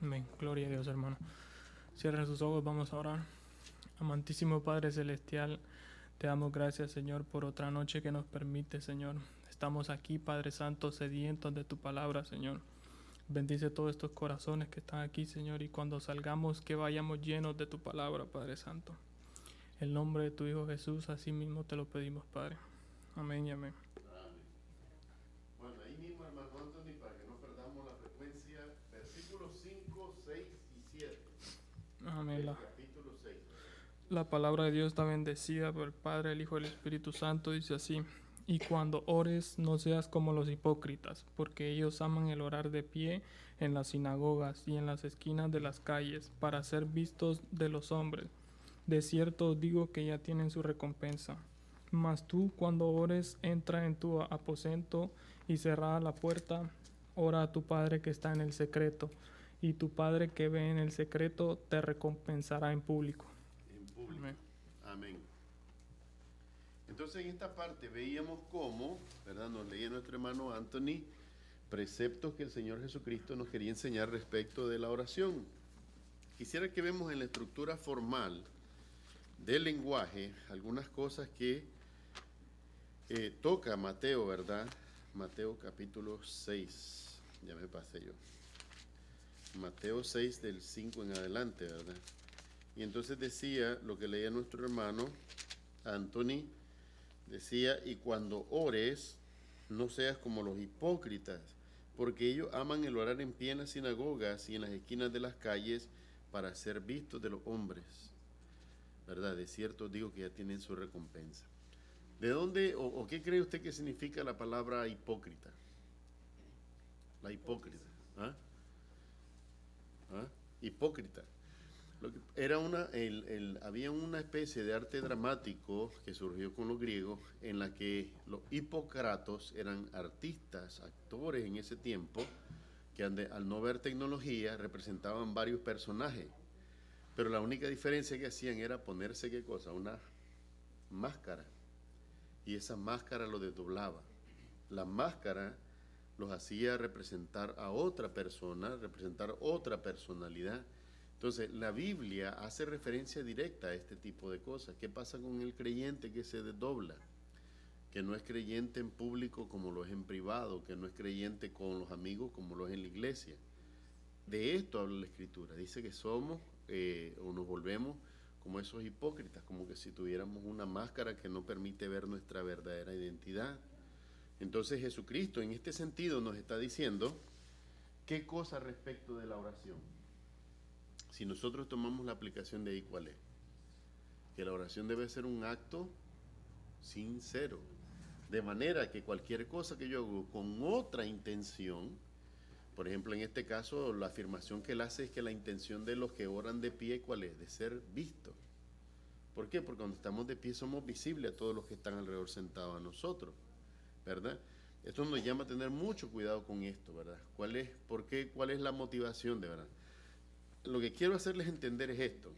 Amén. Gloria a Dios, hermano. Cierra sus ojos, vamos a orar. Amantísimo Padre Celestial, te damos gracias, Señor, por otra noche que nos permite, Señor. Estamos aquí, Padre Santo, sedientos de tu palabra, Señor. Bendice todos estos corazones que están aquí, Señor, y cuando salgamos, que vayamos llenos de tu palabra, Padre Santo. En el nombre de tu Hijo Jesús, así mismo te lo pedimos, Padre. Amén y amén. Amén. Bueno, ahí mismo, hermano Anthony, para que no perdamos la frecuencia, versículos 5, 6 y 7 Amén. del capítulo 6. La palabra de Dios está bendecida por el Padre, el Hijo y el Espíritu Santo. Dice así: y cuando ores, no seas como los hipócritas, porque ellos aman el orar de pie en las sinagogas y en las esquinas de las calles, para ser vistos de los hombres. De cierto os digo que ya tienen su recompensa. Mas tú, cuando ores, entra en tu aposento y cerrada la puerta, ora a tu Padre que está en el secreto, y tu Padre que ve en el secreto te recompensará en público. En público. Amén. Amén. Entonces en esta parte veíamos cómo, ¿verdad? Nos leía nuestro hermano Anthony preceptos que el Señor Jesucristo nos quería enseñar respecto de la oración. Quisiera que vemos en la estructura formal del lenguaje algunas cosas que toca Mateo, ¿verdad? Mateo capítulo 6, ya me pasé yo. Mateo 6 del 5 en adelante, ¿verdad? Y entonces decía lo que leía nuestro hermano Anthony, decía, y cuando ores, no seas como los hipócritas, porque ellos aman el orar en pie en las sinagogas y en las esquinas de las calles para ser vistos de los hombres, ¿verdad? De cierto digo que ya tienen su recompensa. ¿De dónde o qué cree usted que significa la palabra hipócrita? La hipócrita. ¿Ah? ¿Ah? Hipócrita. Había una especie de arte dramático que surgió con los griegos en la que los hipócratos eran artistas, actores en ese tiempo, que al no ver tecnología representaban varios personajes. Pero la única diferencia que hacían era ponerse, ¿qué cosa? Una máscara. Y esa máscara lo desdoblaba. La máscara los hacía representar a otra persona, representar otra personalidad. Entonces, la Biblia hace referencia directa a este tipo de cosas. ¿Qué pasa con el creyente que se desdobla? Que no es creyente en público como lo es en privado, que no es creyente con los amigos como lo es en la iglesia. De esto habla la Escritura. Dice que somos o nos volvemos como esos hipócritas, como que si tuviéramos una máscara que no permite ver nuestra verdadera identidad. Entonces Jesucristo en este sentido nos está diciendo qué cosa respecto de la oración. Si nosotros tomamos la aplicación de ahí, ¿cuál es? Que la oración debe ser un acto sincero. De manera que cualquier cosa que yo hago con otra intención, por ejemplo, en este caso, la afirmación que él hace es que la intención de los que oran de pie, ¿cuál es? De ser vistos. ¿Por qué? Porque cuando estamos de pie somos visibles a todos los que están alrededor sentados a nosotros, ¿verdad? Esto nos llama a tener mucho cuidado con esto, ¿verdad? ¿Cuál es la motivación de verdad? Lo que quiero hacerles entender es esto,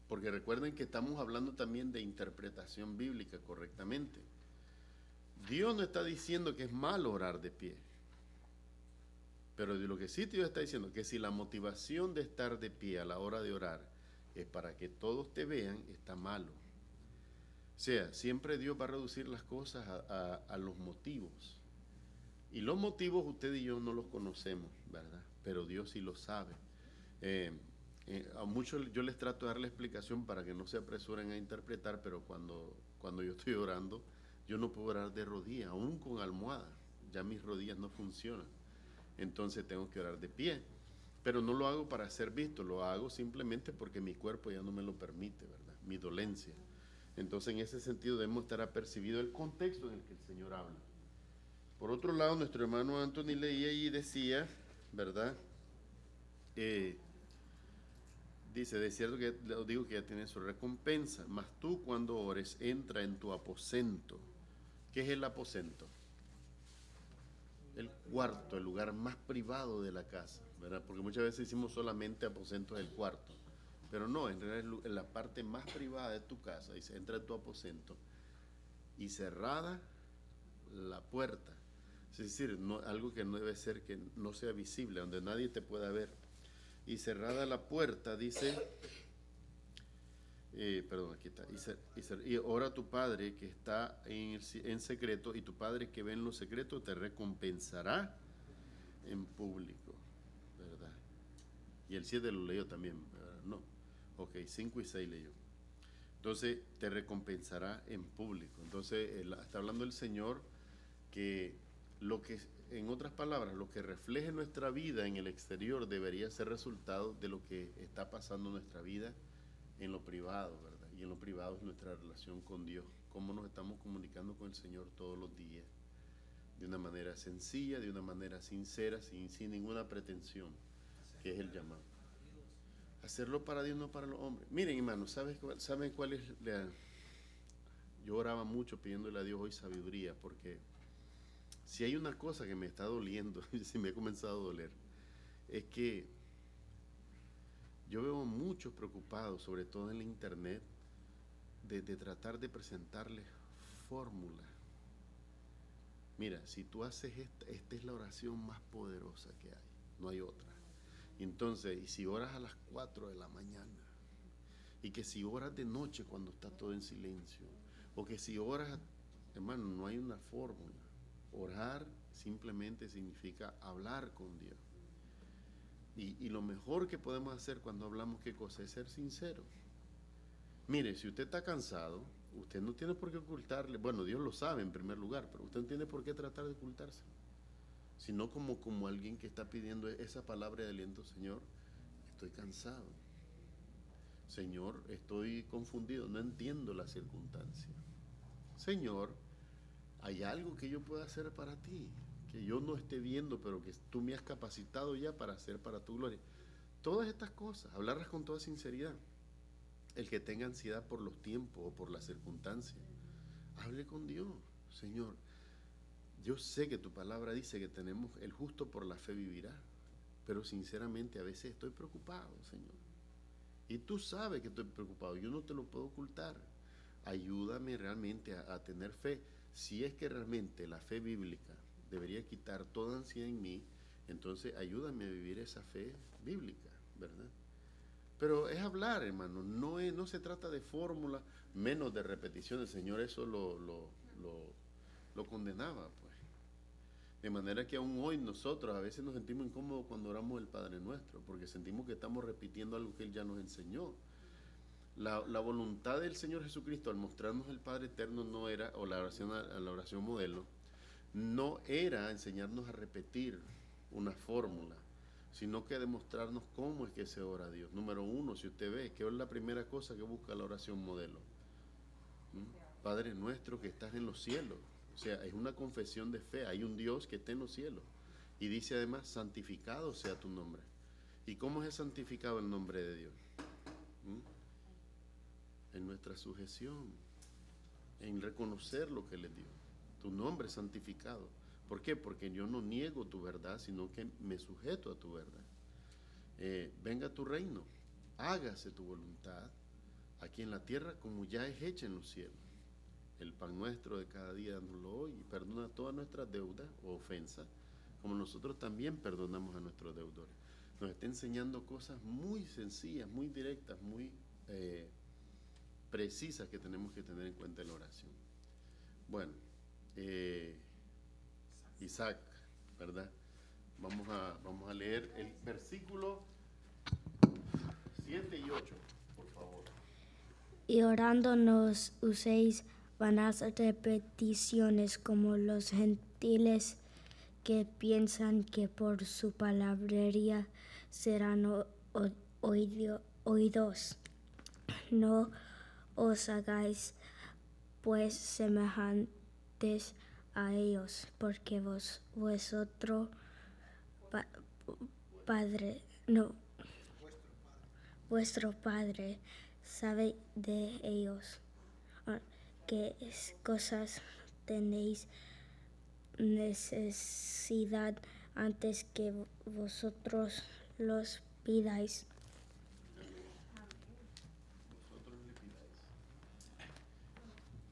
porque recuerden que estamos hablando también de interpretación bíblica correctamente. Dios no está diciendo que es malo orar de pie, pero de lo que sí Dios está diciendo, que si la motivación de estar de pie a la hora de orar es para que todos te vean, está malo. O sea, siempre Dios va a reducir las cosas a los motivos. Y los motivos usted y yo no los conocemos, ¿verdad? Pero Dios sí lo sabe. A muchos yo les trato de dar la explicación para que no se apresuren a interpretar, pero cuando yo estoy orando, yo no puedo orar de rodillas, aún con almohada. Ya mis rodillas no funcionan. Entonces tengo que orar de pie. Pero no lo hago para ser visto, lo hago simplemente porque mi cuerpo ya no me lo permite, ¿verdad? Mi dolencia. Entonces en ese sentido debemos estar apercibido el contexto en el que el Señor habla. Por otro lado, nuestro hermano Anthony leía y decía, ¿verdad? Dice, de cierto que os digo que ya tiene su recompensa, mas tú cuando ores entra en tu aposento. ¿Qué es el aposento? El cuarto, el lugar más privado de la casa, ¿verdad? Porque muchas veces decimos solamente aposento del cuarto, pero no, en realidad es la parte más privada de tu casa. Dice, entra en tu aposento y cerrada la puerta. Es decir, algo que no debe ser, que no sea visible, donde nadie te pueda ver. y cerrada la puerta, dice, perdón, aquí está, y ora a tu Padre que está en secreto, y tu Padre que ve en lo secreto te recompensará en público, ¿verdad? Y el 7 lo leyó también, ¿verdad? No, ok, 5 y 6 leyó. Entonces te recompensará en público. Entonces está hablando el Señor que lo que, en otras palabras, lo que refleje nuestra vida en el exterior debería ser resultado de lo que está pasando en nuestra vida en lo privado, ¿verdad? Y en lo privado es nuestra relación con Dios, cómo nos estamos comunicando con el Señor todos los días, de una manera sencilla, de una manera sincera, sin ninguna pretensión, que es el llamado. Hacerlo para Dios, no para los hombres. Miren, hermanos, ¿saben cuál es la...? Yo oraba mucho pidiéndole a Dios hoy sabiduría, porque si hay una cosa que me está doliendo, y si me ha comenzado a doler, es que yo veo muchos preocupados, sobre todo en la internet, de tratar de presentarles fórmulas. Mira, si tú haces esta es la oración más poderosa que hay, no hay otra. Entonces, y si oras a las 4 de la mañana, y que si oras de noche cuando está todo en silencio, o que si oras, hermano, no hay una fórmula. Orar simplemente significa hablar con Dios. Y lo mejor que podemos hacer cuando hablamos, ¿qué cosa? Es ser sincero. Mire, si usted está cansado, usted no tiene por qué ocultarle, bueno, Dios lo sabe en primer lugar, pero usted no tiene por qué tratar de ocultarse, sino como alguien que está pidiendo esa palabra de aliento. Señor, estoy cansado. Señor, estoy confundido, no entiendo la circunstancia. Señor, hay algo que yo pueda hacer para ti, que yo no esté viendo, pero que tú me has capacitado ya para hacer para tu gloria. Todas estas cosas, hablarlas con toda sinceridad. El que tenga ansiedad por los tiempos o por las circunstancias, hable con Dios. Señor, yo sé que tu palabra dice que tenemos, el justo por la fe vivirá, pero sinceramente a veces estoy preocupado, Señor. Y tú sabes que estoy preocupado, yo no te lo puedo ocultar. Ayúdame realmente a tener fe. Si es que realmente la fe bíblica debería quitar toda ansiedad en mí, entonces ayúdame a vivir esa fe bíblica, ¿verdad? Pero es hablar, hermano, no se trata de fórmula, menos de repetición. El Señor eso lo condenaba, pues. De manera que aún hoy nosotros a veces nos sentimos incómodos cuando oramos el Padre Nuestro, porque sentimos que estamos repitiendo algo que Él ya nos enseñó. La voluntad del Señor Jesucristo al mostrarnos el Padre Eterno no era, o la oración modelo, no era enseñarnos a repetir una fórmula, sino que demostrarnos cómo es que se ora a Dios. Número 1, si usted ve, ¿qué es la primera cosa que busca la oración modelo? Padre nuestro que estás en los cielos. O sea, es una confesión de fe, hay un Dios que está en los cielos. Y dice además, santificado sea tu nombre. ¿Y cómo es santificado el nombre de Dios? En nuestra sujeción, en reconocer lo que Él es Dios. Tu nombre es santificado. ¿Por qué? Porque yo no niego tu verdad, sino que me sujeto a tu verdad. Venga tu reino, hágase tu voluntad aquí en la tierra como ya es hecha en los cielos. El pan nuestro de cada día dánoslo hoy, y perdona todas nuestras deudas o ofensas, como nosotros también perdonamos a nuestros deudores. Nos está enseñando cosas muy sencillas, muy directas, muy precisas que tenemos que tener en cuenta en la oración. Bueno, Isaac, ¿verdad? Vamos a leer el versículo 7 y 8, por favor. Y orando no uséis vanas repeticiones como los gentiles que piensan que por su palabrería serán oídos. No os hagáis pues semejantes a ellos, porque vuestro Padre sabe de ellos qué cosas tenéis necesidad antes que vosotros los pidáis.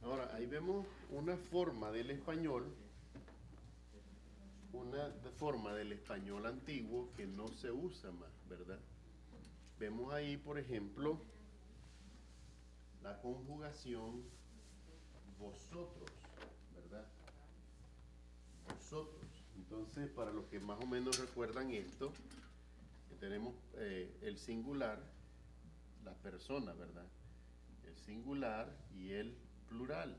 Ahora, ahí vemos una forma del español antiguo que no se usa más, ¿verdad? vemos ahí, por ejemplo, la conjugación vosotros, ¿verdad? Vosotros. Entonces, para los que más o menos recuerdan esto, tenemos el singular, la persona, ¿verdad? El singular y el plural.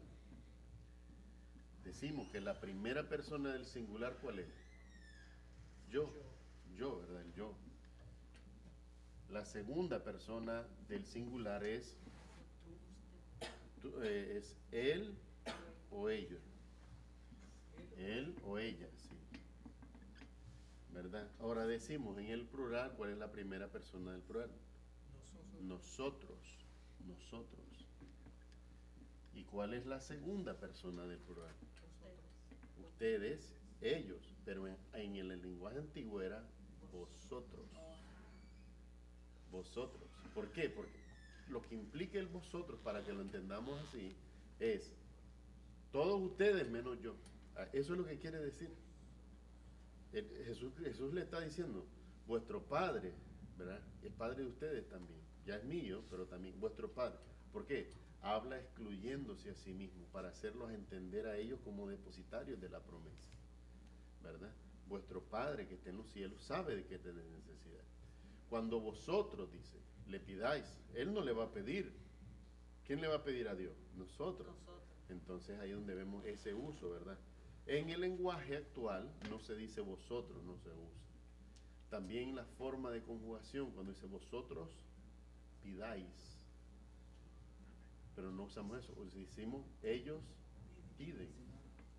Decimos que la primera persona del singular, ¿cuál es? Yo, ¿verdad? El yo. La segunda persona del singular es él o ellos. Él o ella, sí. ¿Verdad? Ahora decimos en el plural, ¿cuál es la primera persona del plural? Nosotros. Nosotros. ¿Y cuál es la segunda persona del plural? Ustedes, ellos. Pero en el lenguaje antiguo era vosotros. Vosotros. ¿Por qué? Porque lo que implica el vosotros, para que lo entendamos así, es todos ustedes menos yo. Eso es lo que quiere decir. Jesús le está diciendo, vuestro Padre, ¿verdad? Es Padre de ustedes también. Ya es mío, pero también vuestro Padre. ¿Por qué? Habla excluyéndose a sí mismo para hacerlos entender a ellos como depositarios de la promesa, ¿verdad? Vuestro Padre que está en los cielos sabe de qué tenéis necesidad. Cuando vosotros, dice, le pidáis, Él no le va a pedir. ¿Quién le va a pedir a Dios? Nosotros. Entonces ahí es donde vemos ese uso, ¿verdad? En el lenguaje actual no se dice vosotros, no se usa. También la forma de conjugación, cuando dice vosotros pidáis, pero no usamos eso, decimos ellos piden,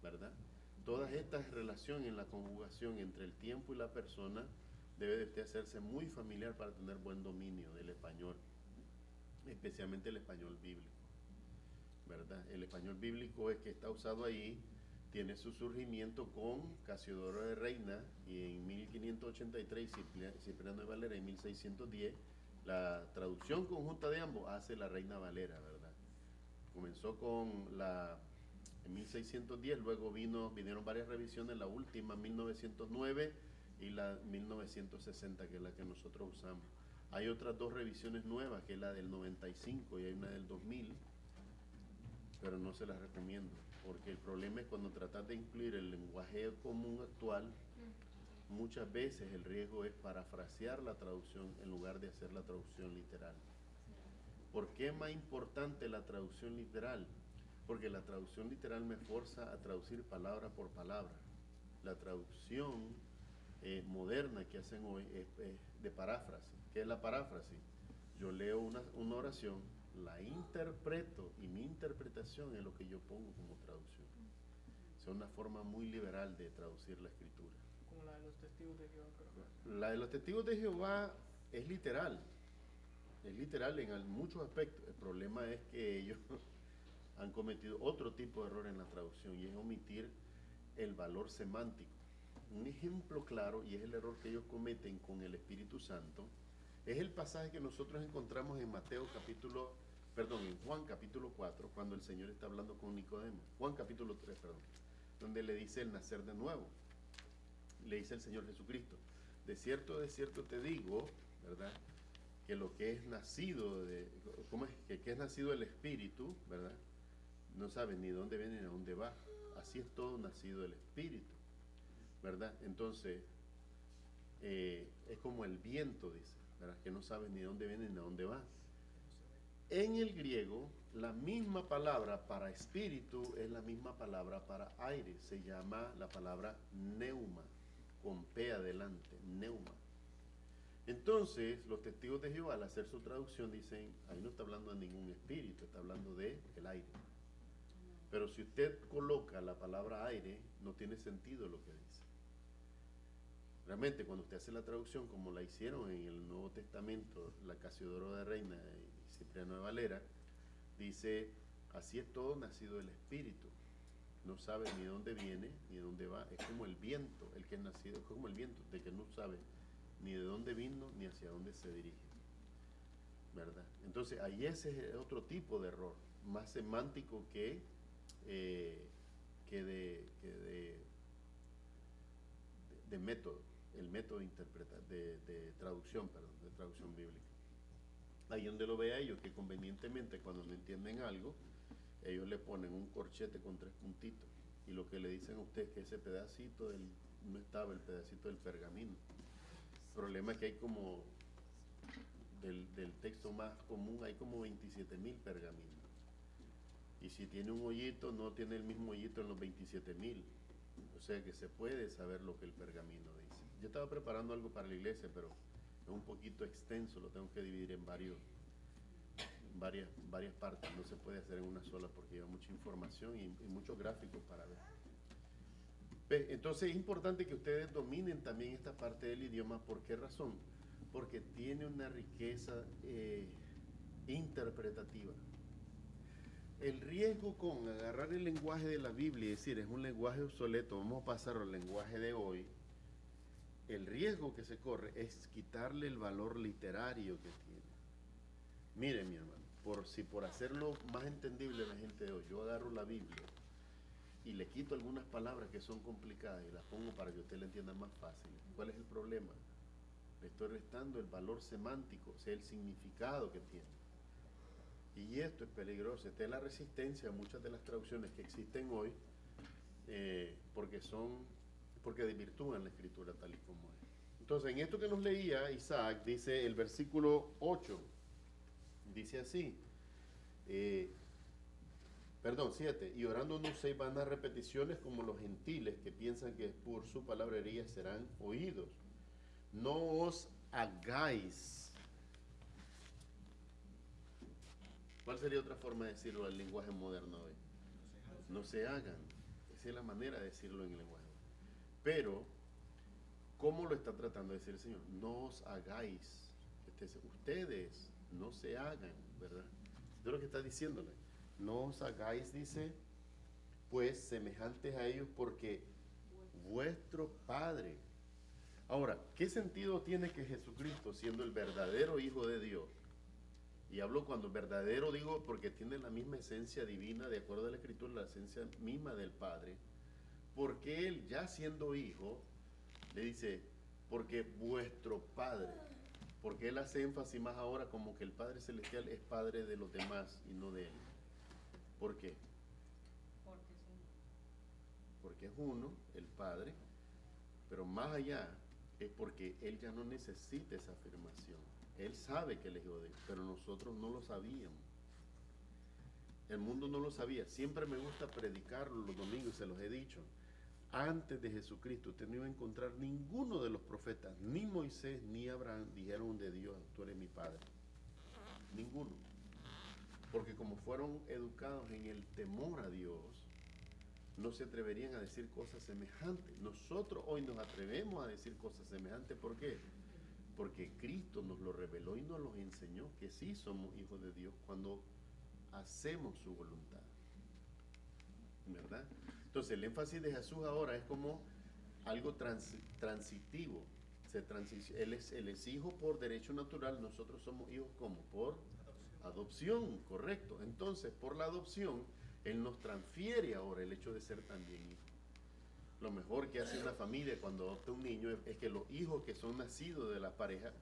¿verdad? Todas estas relaciones en la conjugación entre el tiempo y la persona debe de usted hacerse muy familiar para tener buen dominio del español, especialmente el español bíblico, ¿verdad? El español bíblico es que está usado ahí, tiene su surgimiento con Casiodoro de Reina y en 1583 Cipriano de Valera en 1610 la traducción conjunta de ambos hace la Reina Valera, ¿verdad? Comenzó en 1610, luego vinieron varias revisiones, la última 1909 y la 1960, que es la que nosotros usamos. Hay otras dos revisiones nuevas, que es la del 95 y hay una del 2000, pero no se las recomiendo, porque el problema es cuando tratas de incluir el lenguaje común actual, muchas veces el riesgo es parafrasear la traducción en lugar de hacer la traducción literal. ¿Por qué es más importante la traducción literal? Porque la traducción literal me forza a traducir palabra por palabra. La traducción moderna que hacen hoy es de paráfrasis. ¿Qué es la paráfrasis? Yo leo una oración, la interpreto y mi interpretación es lo que yo pongo como traducción. Es una forma muy liberal de traducir la escritura. Como la de los testigos de Jehová, creo. La de los testigos de Jehová es literal en muchos aspectos. El problema es que ellos han cometido otro tipo de error en la traducción y es omitir el valor semántico. Un ejemplo claro, y es el error que ellos cometen con el Espíritu Santo, es el pasaje que nosotros encontramos en en Juan capítulo 4, cuando el Señor está hablando con Nicodemo. Juan capítulo 3, donde le dice el nacer de nuevo. Le dice el Señor Jesucristo, de cierto te digo, ¿verdad? Que lo que es nacido que es nacido del Espíritu, ¿verdad? No sabe ni dónde viene ni a dónde va. Así es todo nacido del Espíritu, ¿verdad? Entonces, es como el viento, dice, ¿verdad? Que no sabe ni de dónde viene ni a dónde va. En el griego, la misma palabra para espíritu es la misma palabra para aire. Se llama la palabra neuma, con P adelante, neuma. Entonces, los testigos de Jehová, al hacer su traducción, dicen, ahí no está hablando de ningún espíritu, está hablando del aire. Pero si usted coloca la palabra aire, no tiene sentido lo que dice. Realmente, cuando usted hace la traducción, como la hicieron en el Nuevo Testamento, la Casiodoro de Reina y Cipriano de Valera, dice, así es todo nacido del Espíritu. No sabe ni dónde viene, ni dónde va. Es como el viento, el que es nacido, es como el viento, de que no sabe ni de dónde vino, ni hacia dónde se dirige. ¿Verdad? Entonces, ahí ese es otro tipo de error, más semántico que de método, el método de traducción bíblica. Ahí donde lo ve a ellos, que convenientemente cuando no entienden algo, ellos le ponen un corchete con 3 puntitos. Y lo que le dicen a usted es que ese pedacito no estaba el pedacito del pergamino. El problema es que hay como, del texto más común, hay como 27,000 pergaminos. Y si tiene un hoyito, no tiene el mismo hoyito en los 27,000. O sea que se puede saber lo que el pergamino dice. Yo estaba preparando algo para la iglesia, pero es un poquito extenso, lo tengo que dividir en varias partes. No se puede hacer en una sola porque lleva mucha información y muchos gráficos para ver. Entonces es importante que ustedes dominen también esta parte del idioma. ¿Por qué razón? Porque tiene una riqueza interpretativa. El riesgo con agarrar el lenguaje de la Biblia y decir es un lenguaje obsoleto, vamos a pasar al lenguaje de hoy, el riesgo que se corre es quitarle el valor literario que tiene. Mire, mi hermano, por hacerlo más entendible a la gente de hoy, yo agarro la Biblia y le quito algunas palabras que son complicadas y las pongo para que usted la entienda más fácil. ¿Cuál es el problema? Le estoy restando el valor semántico, o sea, el significado que tiene. Y esto es peligroso. Esta es la resistencia a muchas de las traducciones que existen hoy, porque desvirtúan la escritura tal y como es. Entonces, en esto que nos leía Isaac, dice el versículo 8, dice así, 7, y orando no se van a repeticiones como los gentiles que piensan que por su palabrería serán oídos. No os hagáis. ¿Cuál sería otra forma de decirlo al lenguaje moderno hoy? No se hagan. Esa es la manera de decirlo en el lenguaje. Pero, ¿cómo lo está tratando de decir el Señor? No os hagáis. Ustedes no se hagan, ¿verdad? Eso es lo que está diciéndole. No os hagáis, dice, pues semejantes a ellos, porque vuestro Padre. Ahora, ¿qué sentido tiene que Jesucristo, siendo el verdadero Hijo de Dios? Y hablo cuando verdadero, digo, porque tiene la misma esencia divina, de acuerdo a la Escritura, la esencia misma del Padre. Porque Él, ya siendo Hijo, le dice, porque vuestro Padre. Porque Él hace énfasis más ahora como que el Padre Celestial es Padre de los demás y no de Él. ¿Por qué? Porque es uno, el Padre, pero más allá es porque Él ya no necesita esa afirmación. Él sabe que Él es Hijo de Dios, pero nosotros no lo sabíamos. El mundo no lo sabía. Siempre me gusta predicarlo los domingos y se los he dicho. Antes de Jesucristo usted no iba a encontrar ninguno de los profetas, ni Moisés ni Abraham dijeron de Dios, tú eres mi Padre. Ninguno. Porque como fueron educados en el temor a Dios, no se atreverían a decir cosas semejantes. Nosotros hoy nos atrevemos a decir cosas semejantes. ¿Por qué? Porque Cristo nos lo reveló y nos lo enseñó, que sí somos hijos de Dios cuando hacemos su voluntad. ¿Verdad? Entonces el énfasis de Jesús ahora es como algo transitivo. Él es hijo por derecho natural, nosotros somos hijos como por adopción, correcto. Entonces por la adopción, Él nos transfiere ahora el hecho de ser también hijos. Lo mejor que hace una familia cuando adopta un niño es que los hijos que son nacidos de la pareja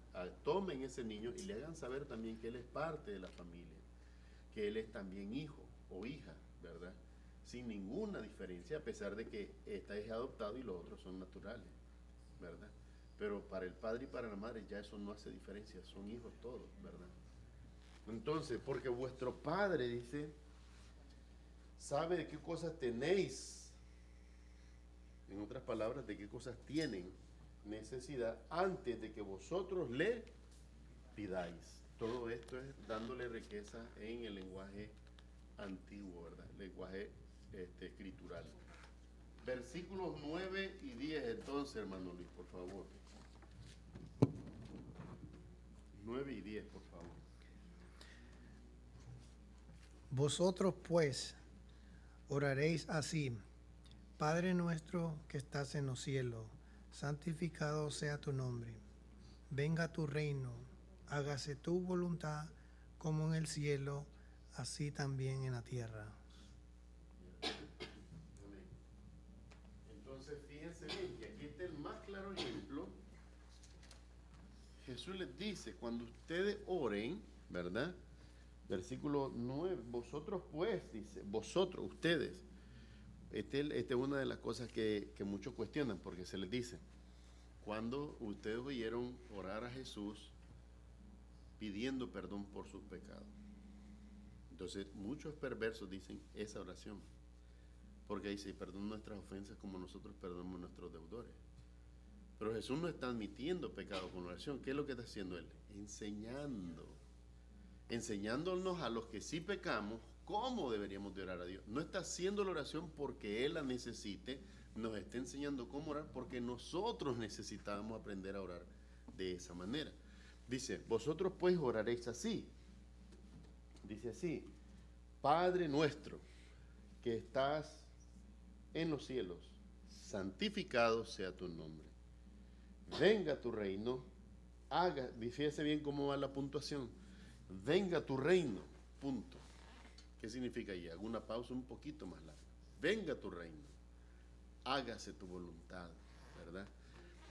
tomen ese niño y le hagan saber también que él es parte de la familia, que él es también hijo o hija, ¿verdad? Sin ninguna diferencia, a pesar de que este es adoptado y los otros son naturales, ¿verdad? Pero para el padre y para la madre ya eso no hace diferencia, son hijos todos, ¿verdad? Entonces, porque vuestro Padre, dice, sabe de qué cosas tenéis. En otras palabras, de qué cosas tienen necesidad antes de que vosotros le pidáis. Todo esto es dándole riqueza en el lenguaje antiguo, ¿verdad? Lenguaje escritural. Versículos 9 y 10, entonces, hermano Luis, por favor. 9 y 10, por favor. Vosotros, pues, oraréis así: Padre nuestro que estás en los cielos, santificado sea tu nombre. Venga tu reino, hágase tu voluntad como en el cielo, así también en la tierra. Amén. Entonces fíjense bien que aquí está el más claro ejemplo. Jesús les dice, cuando ustedes oren, ¿verdad? Versículo 9, vosotros pues, dice, vosotros, ustedes. Esta es una de las cosas que muchos cuestionan, porque se les dice, cuando ustedes oyeron orar a Jesús pidiendo perdón por sus pecados. Entonces, muchos perversos dicen esa oración, porque dice, perdona nuestras ofensas como nosotros perdonamos a nuestros deudores. Pero Jesús no está admitiendo pecado con oración. ¿Qué es lo que está haciendo Él? Enseñándonos a los que sí pecamos cómo deberíamos de orar a Dios. No está haciendo la oración porque Él la necesite, nos está enseñando cómo orar porque nosotros necesitábamos aprender a orar de esa manera. Dice, vosotros pues oraréis así. Dice así, Padre nuestro que estás en los cielos, santificado sea tu nombre. Venga tu reino, fíjese bien cómo va la puntuación. Venga tu reino, punto. ¿Qué significa ahí? Hago una pausa un poquito más larga. Venga tu reino, hágase tu voluntad, ¿verdad?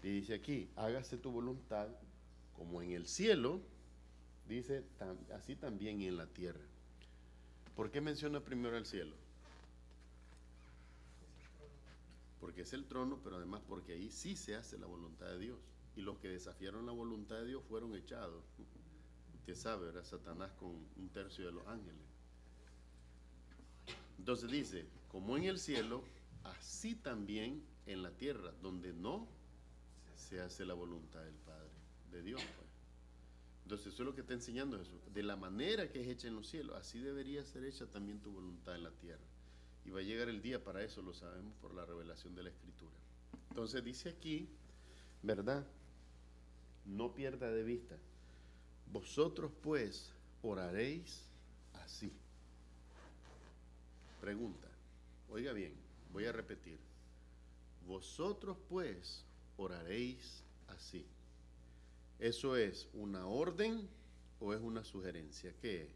Y dice aquí, hágase tu voluntad como en el cielo, dice, así también en la tierra. ¿Por qué menciona primero el cielo? Porque es el trono, pero además porque ahí sí se hace la voluntad de Dios. Y los que desafiaron la voluntad de Dios fueron echados. Usted sabe, ¿verdad? Satanás con 1/3 de los ángeles. Entonces dice, como en el cielo, así también en la tierra, donde no se hace la voluntad del Padre, de Dios. Pues. Entonces eso es lo que está enseñando Jesús. De la manera que es hecha en los cielos, así debería ser hecha también tu voluntad en la tierra. Y va a llegar el día para eso, lo sabemos por la revelación de la Escritura. Entonces dice aquí, ¿verdad? No pierda de vista. Vosotros pues oraréis así. Pregunta, oiga bien, voy a repetir. Vosotros pues oraréis así. ¿Eso es una orden o es una sugerencia? ¿Qué es?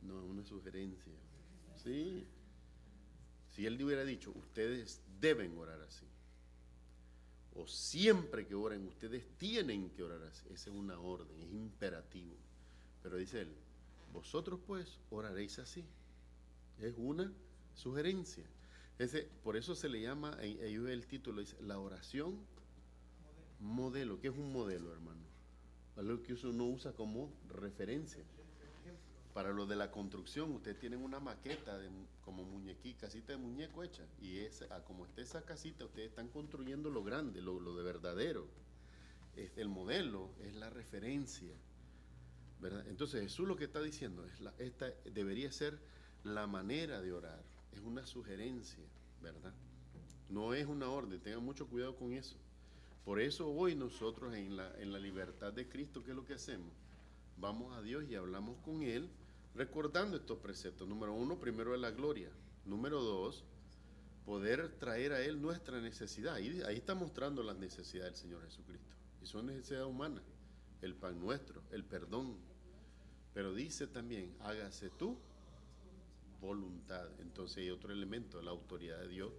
No, es una sugerencia. Sí. Si él hubiera dicho, ustedes deben orar así. O siempre que oren, ustedes tienen que orar así. Esa es una orden, es imperativo. Pero dice él, vosotros pues oraréis así. Es una sugerencia. Por eso se le llama, ahí el título, dice, la oración modelo. ¿Qué es un modelo, hermano? Algo que uno usa como referencia. Para lo de la construcción, ustedes tienen una maqueta como casita de muñeco hecha. Y como está esa casita, ustedes están construyendo lo grande, lo de verdadero. El modelo es la referencia, ¿verdad? Entonces Jesús lo que está diciendo es esta debería ser la manera de orar. Es una sugerencia, ¿verdad? No es una orden. Tengan mucho cuidado con eso. Por eso hoy nosotros en la libertad de Cristo, ¿qué es lo que hacemos? Vamos a Dios y hablamos con Él recordando estos preceptos. Número 1, primero es la gloria. Número 2, poder traer a Él nuestra necesidad. Ahí está mostrando las necesidades del Señor Jesucristo. Y son necesidades humanas. El pan nuestro, el perdón. Pero dice también, hágase tu voluntad. Entonces hay otro elemento, la autoridad de Dios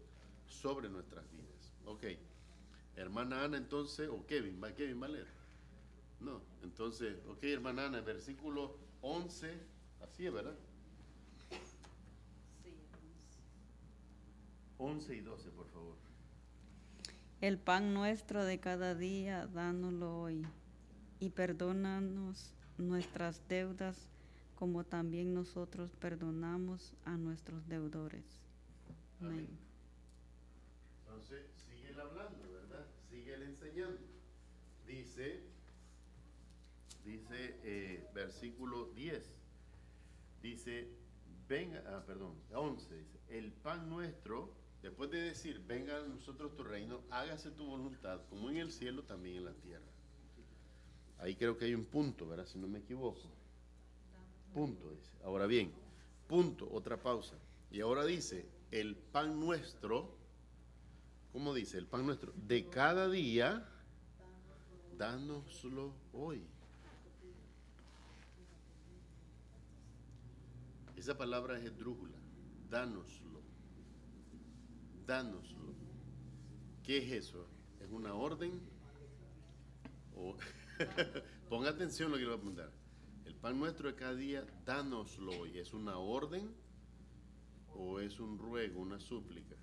sobre nuestras vidas. Ok. Hermana Ana, entonces, o Kevin va a leer. No, entonces, ok, hermana Ana, versículo 11, así es, ¿verdad? Sí. 11 y 12, por favor. El pan nuestro de cada día, dánoslo hoy, y perdónanos nuestras deudas, como también nosotros perdonamos a nuestros deudores. Amén. Entonces, sigue él hablando, ¿verdad? Sigue él enseñando. Dice, versículo 10, dice, 11, dice, el pan nuestro, después de decir, venga a nosotros tu reino, hágase tu voluntad, como en el cielo, también en la tierra. Ahí creo que hay un punto, ¿verdad? Si no me equivoco. Punto, dice. Ahora bien, punto, otra pausa. Y ahora dice, el pan nuestro, ¿cómo dice? El pan nuestro, de cada día, dánoslo hoy. Esa palabra es esdrújula, dánoslo. Dánoslo. ¿Qué es eso? ¿Es una orden? Ponga atención a lo que le voy a preguntar. El pan nuestro de cada día, dánoslo hoy. ¿Es una orden o es un ruego, una súplica?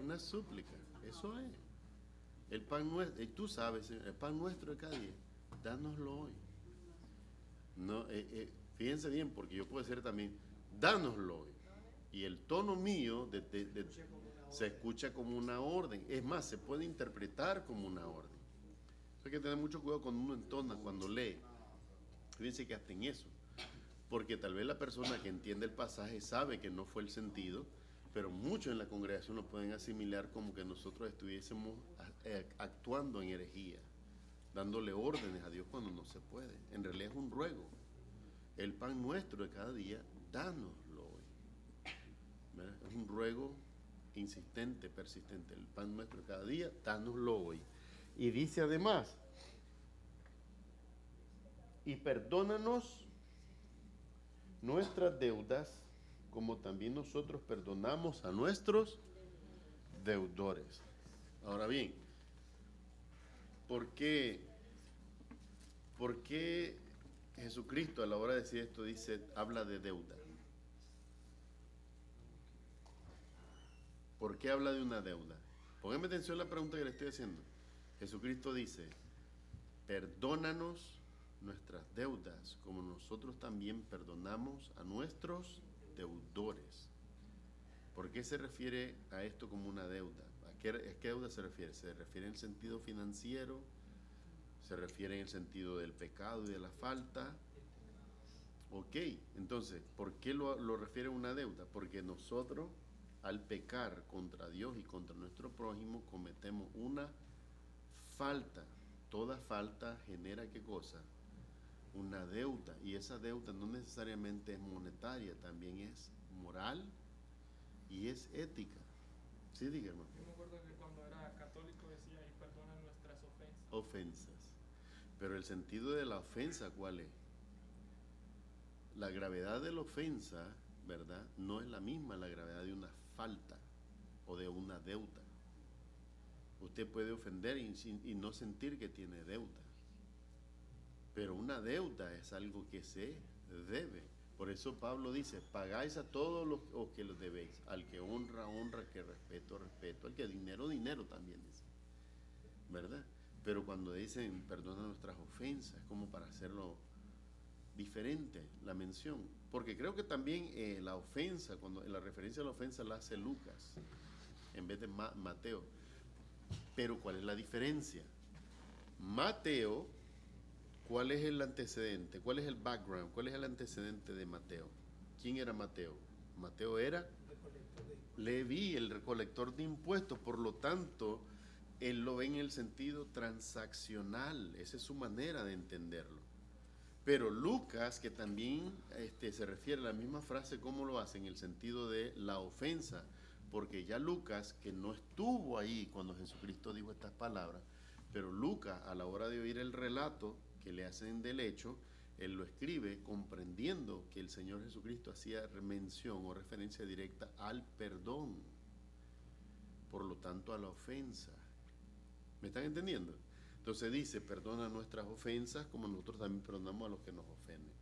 Una súplica, eso es. El pan nuestro, y tú sabes, el pan nuestro de cada día, dánoslo hoy. No, fíjense bien, porque yo puedo decir también, dánoslo hoy. Y el tono mío se escucha como una orden. Es más, se puede interpretar como una orden. Hay que tener mucho cuidado cuando uno entona, cuando lee. Fíjense que hasta en eso. Porque tal vez la persona que entiende el pasaje sabe que no fue el sentido, pero muchos en la congregación lo pueden asimilar como que nosotros estuviésemos actuando en herejía, dándole órdenes a Dios cuando no se puede. En realidad es un ruego. El pan nuestro de cada día, dánoslo hoy. ¿Verdad? Es un ruego insistente, persistente. El pan nuestro de cada día, dánoslo hoy. Y dice además, y perdónanos nuestras deudas, como también nosotros perdonamos a nuestros deudores. Ahora bien, ¿por qué Jesucristo a la hora de decir esto habla de deuda? ¿Por qué habla de una deuda? Pónganme atención a la pregunta que le estoy haciendo. Jesucristo dice, perdónanos nuestras deudas, como nosotros también perdonamos a nuestros deudores. ¿Por qué se refiere a esto como una deuda? ¿A qué deuda se refiere? ¿Se refiere en el sentido financiero? ¿Se refiere en el sentido del pecado y de la falta? Ok, entonces, ¿por qué lo refiere a una deuda? Porque nosotros, al pecar contra Dios y contra nuestro prójimo, cometemos una falta. Toda falta genera ¿qué cosa? Una deuda, y esa deuda no necesariamente es monetaria, también es moral y es ética. Sí, dígame. Yo me acuerdo que cuando era católico decía, y perdona nuestras ofensas. Ofensas. Pero el sentido de la ofensa, ¿cuál es? La gravedad de la ofensa, ¿verdad? No es la misma la gravedad de una falta o de una deuda. Usted puede ofender y no sentir que tiene deuda. Pero una deuda es algo que se debe. Por eso Pablo dice, pagáis a todos los que los debéis. Al que honra, honra, al que respeto, respeto. Al que dinero, dinero también dice. ¿Verdad? Pero cuando dicen, perdona nuestras ofensas, es como para hacerlo diferente, la mención. Porque creo que también la ofensa, cuando la referencia a la ofensa la hace Lucas, en vez de Mateo. Pero ¿cuál es la diferencia? Mateo, ¿cuál es el antecedente? ¿Cuál es el background? ¿Cuál es el antecedente de Mateo? ¿Quién era Mateo? Mateo era Leví, el recolector de impuestos. Por lo tanto, él lo ve en el sentido transaccional. Esa es su manera de entenderlo. Pero Lucas, que también se refiere a la misma frase, ¿cómo lo hace? En el sentido de la ofensa. Porque ya Lucas, que no estuvo ahí cuando Jesucristo dijo estas palabras, pero Lucas, a la hora de oír el relato que le hacen del hecho, él lo escribe comprendiendo que el Señor Jesucristo hacía mención o referencia directa al perdón, por lo tanto a la ofensa. ¿Me están entendiendo? Entonces dice, perdona nuestras ofensas como nosotros también perdonamos a los que nos ofenden.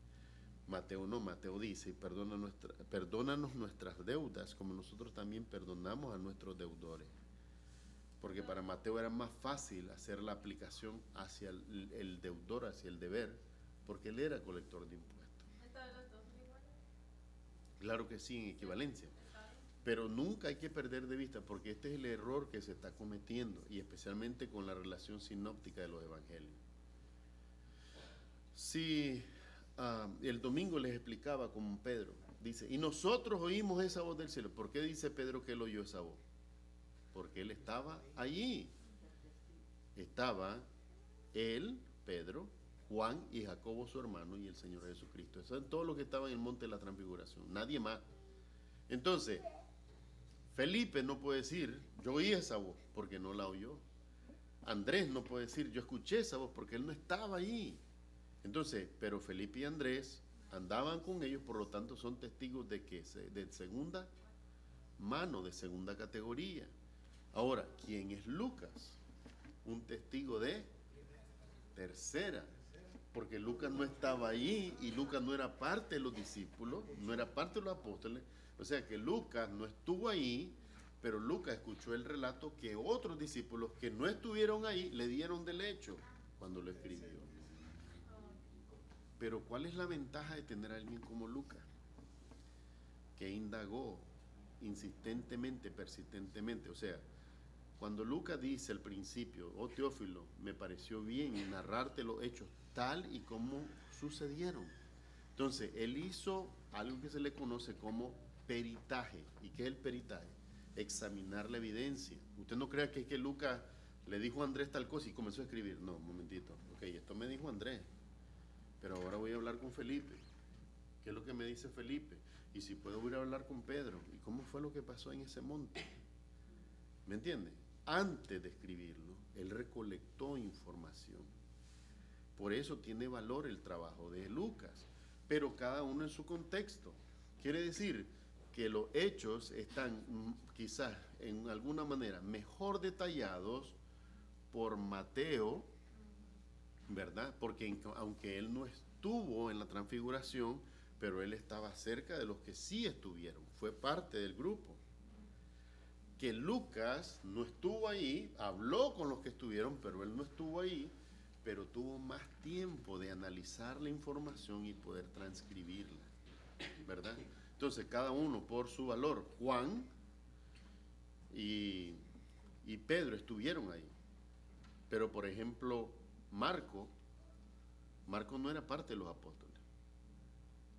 Mateo no, Mateo dice, perdónanos nuestras deudas como nosotros también perdonamos a nuestros deudores. Porque para Mateo era más fácil hacer la aplicación hacia el deudor, hacia el deber, porque él era colector de impuestos. ¿Están los dos iguales? Claro que sí, en equivalencia. Pero nunca hay que perder de vista, porque este es el error que se está cometiendo, y especialmente con la relación sinóptica de los evangelios. Si el domingo les explicaba como Pedro, dice, y nosotros oímos esa voz del cielo. ¿Por qué dice Pedro que él oyó esa voz? Porque él estaba allí. Estaba él, Pedro, Juan y Jacobo su hermano y el Señor Jesucristo. Eso es todo lo que estaba en el monte de la transfiguración, nadie más. Entonces, Felipe no puede decir, yo oí esa voz, porque no la oyó. Andrés no puede decir, yo escuché esa voz, porque él no estaba allí. Entonces, pero Felipe y Andrés andaban con ellos, por lo tanto son testigos de que de segunda mano, de segunda categoría. Ahora, ¿quién es Lucas? Un testigo de tercera porque Lucas no estaba ahí y Lucas no era parte de los discípulos, no era parte de los apóstoles. O sea que Lucas no estuvo ahí, pero Lucas escuchó el relato que otros discípulos que no estuvieron ahí le dieron del hecho cuando lo escribió. Pero ¿cuál es la ventaja de tener a alguien como Lucas? Que indagó insistentemente, persistentemente. O sea, cuando Lucas dice al principio, oh Teófilo, me pareció bien narrarte los hechos tal y como sucedieron. Entonces, él hizo algo que se le conoce como peritaje. ¿Y qué es el peritaje? Examinar la evidencia. Usted no crea que es que Lucas le dijo a Andrés tal cosa y comenzó a escribir. No, un momentito. Ok, esto me dijo Andrés, pero ahora voy a hablar con Felipe. ¿Qué es lo que me dice Felipe? Y si puedo ir a hablar con Pedro. ¿Y cómo fue lo que pasó en ese monte? ¿Me entiende? Antes de escribirlo, él recolectó información. Por eso tiene valor el trabajo de Lucas, pero cada uno en su contexto. Quiere decir que los hechos están quizás en alguna manera mejor detallados por Mateo, ¿verdad? Porque aunque él no estuvo en la transfiguración, pero él estaba cerca de los que sí estuvieron, fue parte del grupo. Que Lucas no estuvo ahí, habló con los que estuvieron, pero él no estuvo ahí, pero tuvo más tiempo de analizar la información y poder transcribirla, ¿verdad? Entonces, cada uno por su valor. Juan y Pedro estuvieron ahí, pero por ejemplo, Marco no era parte de los apóstoles,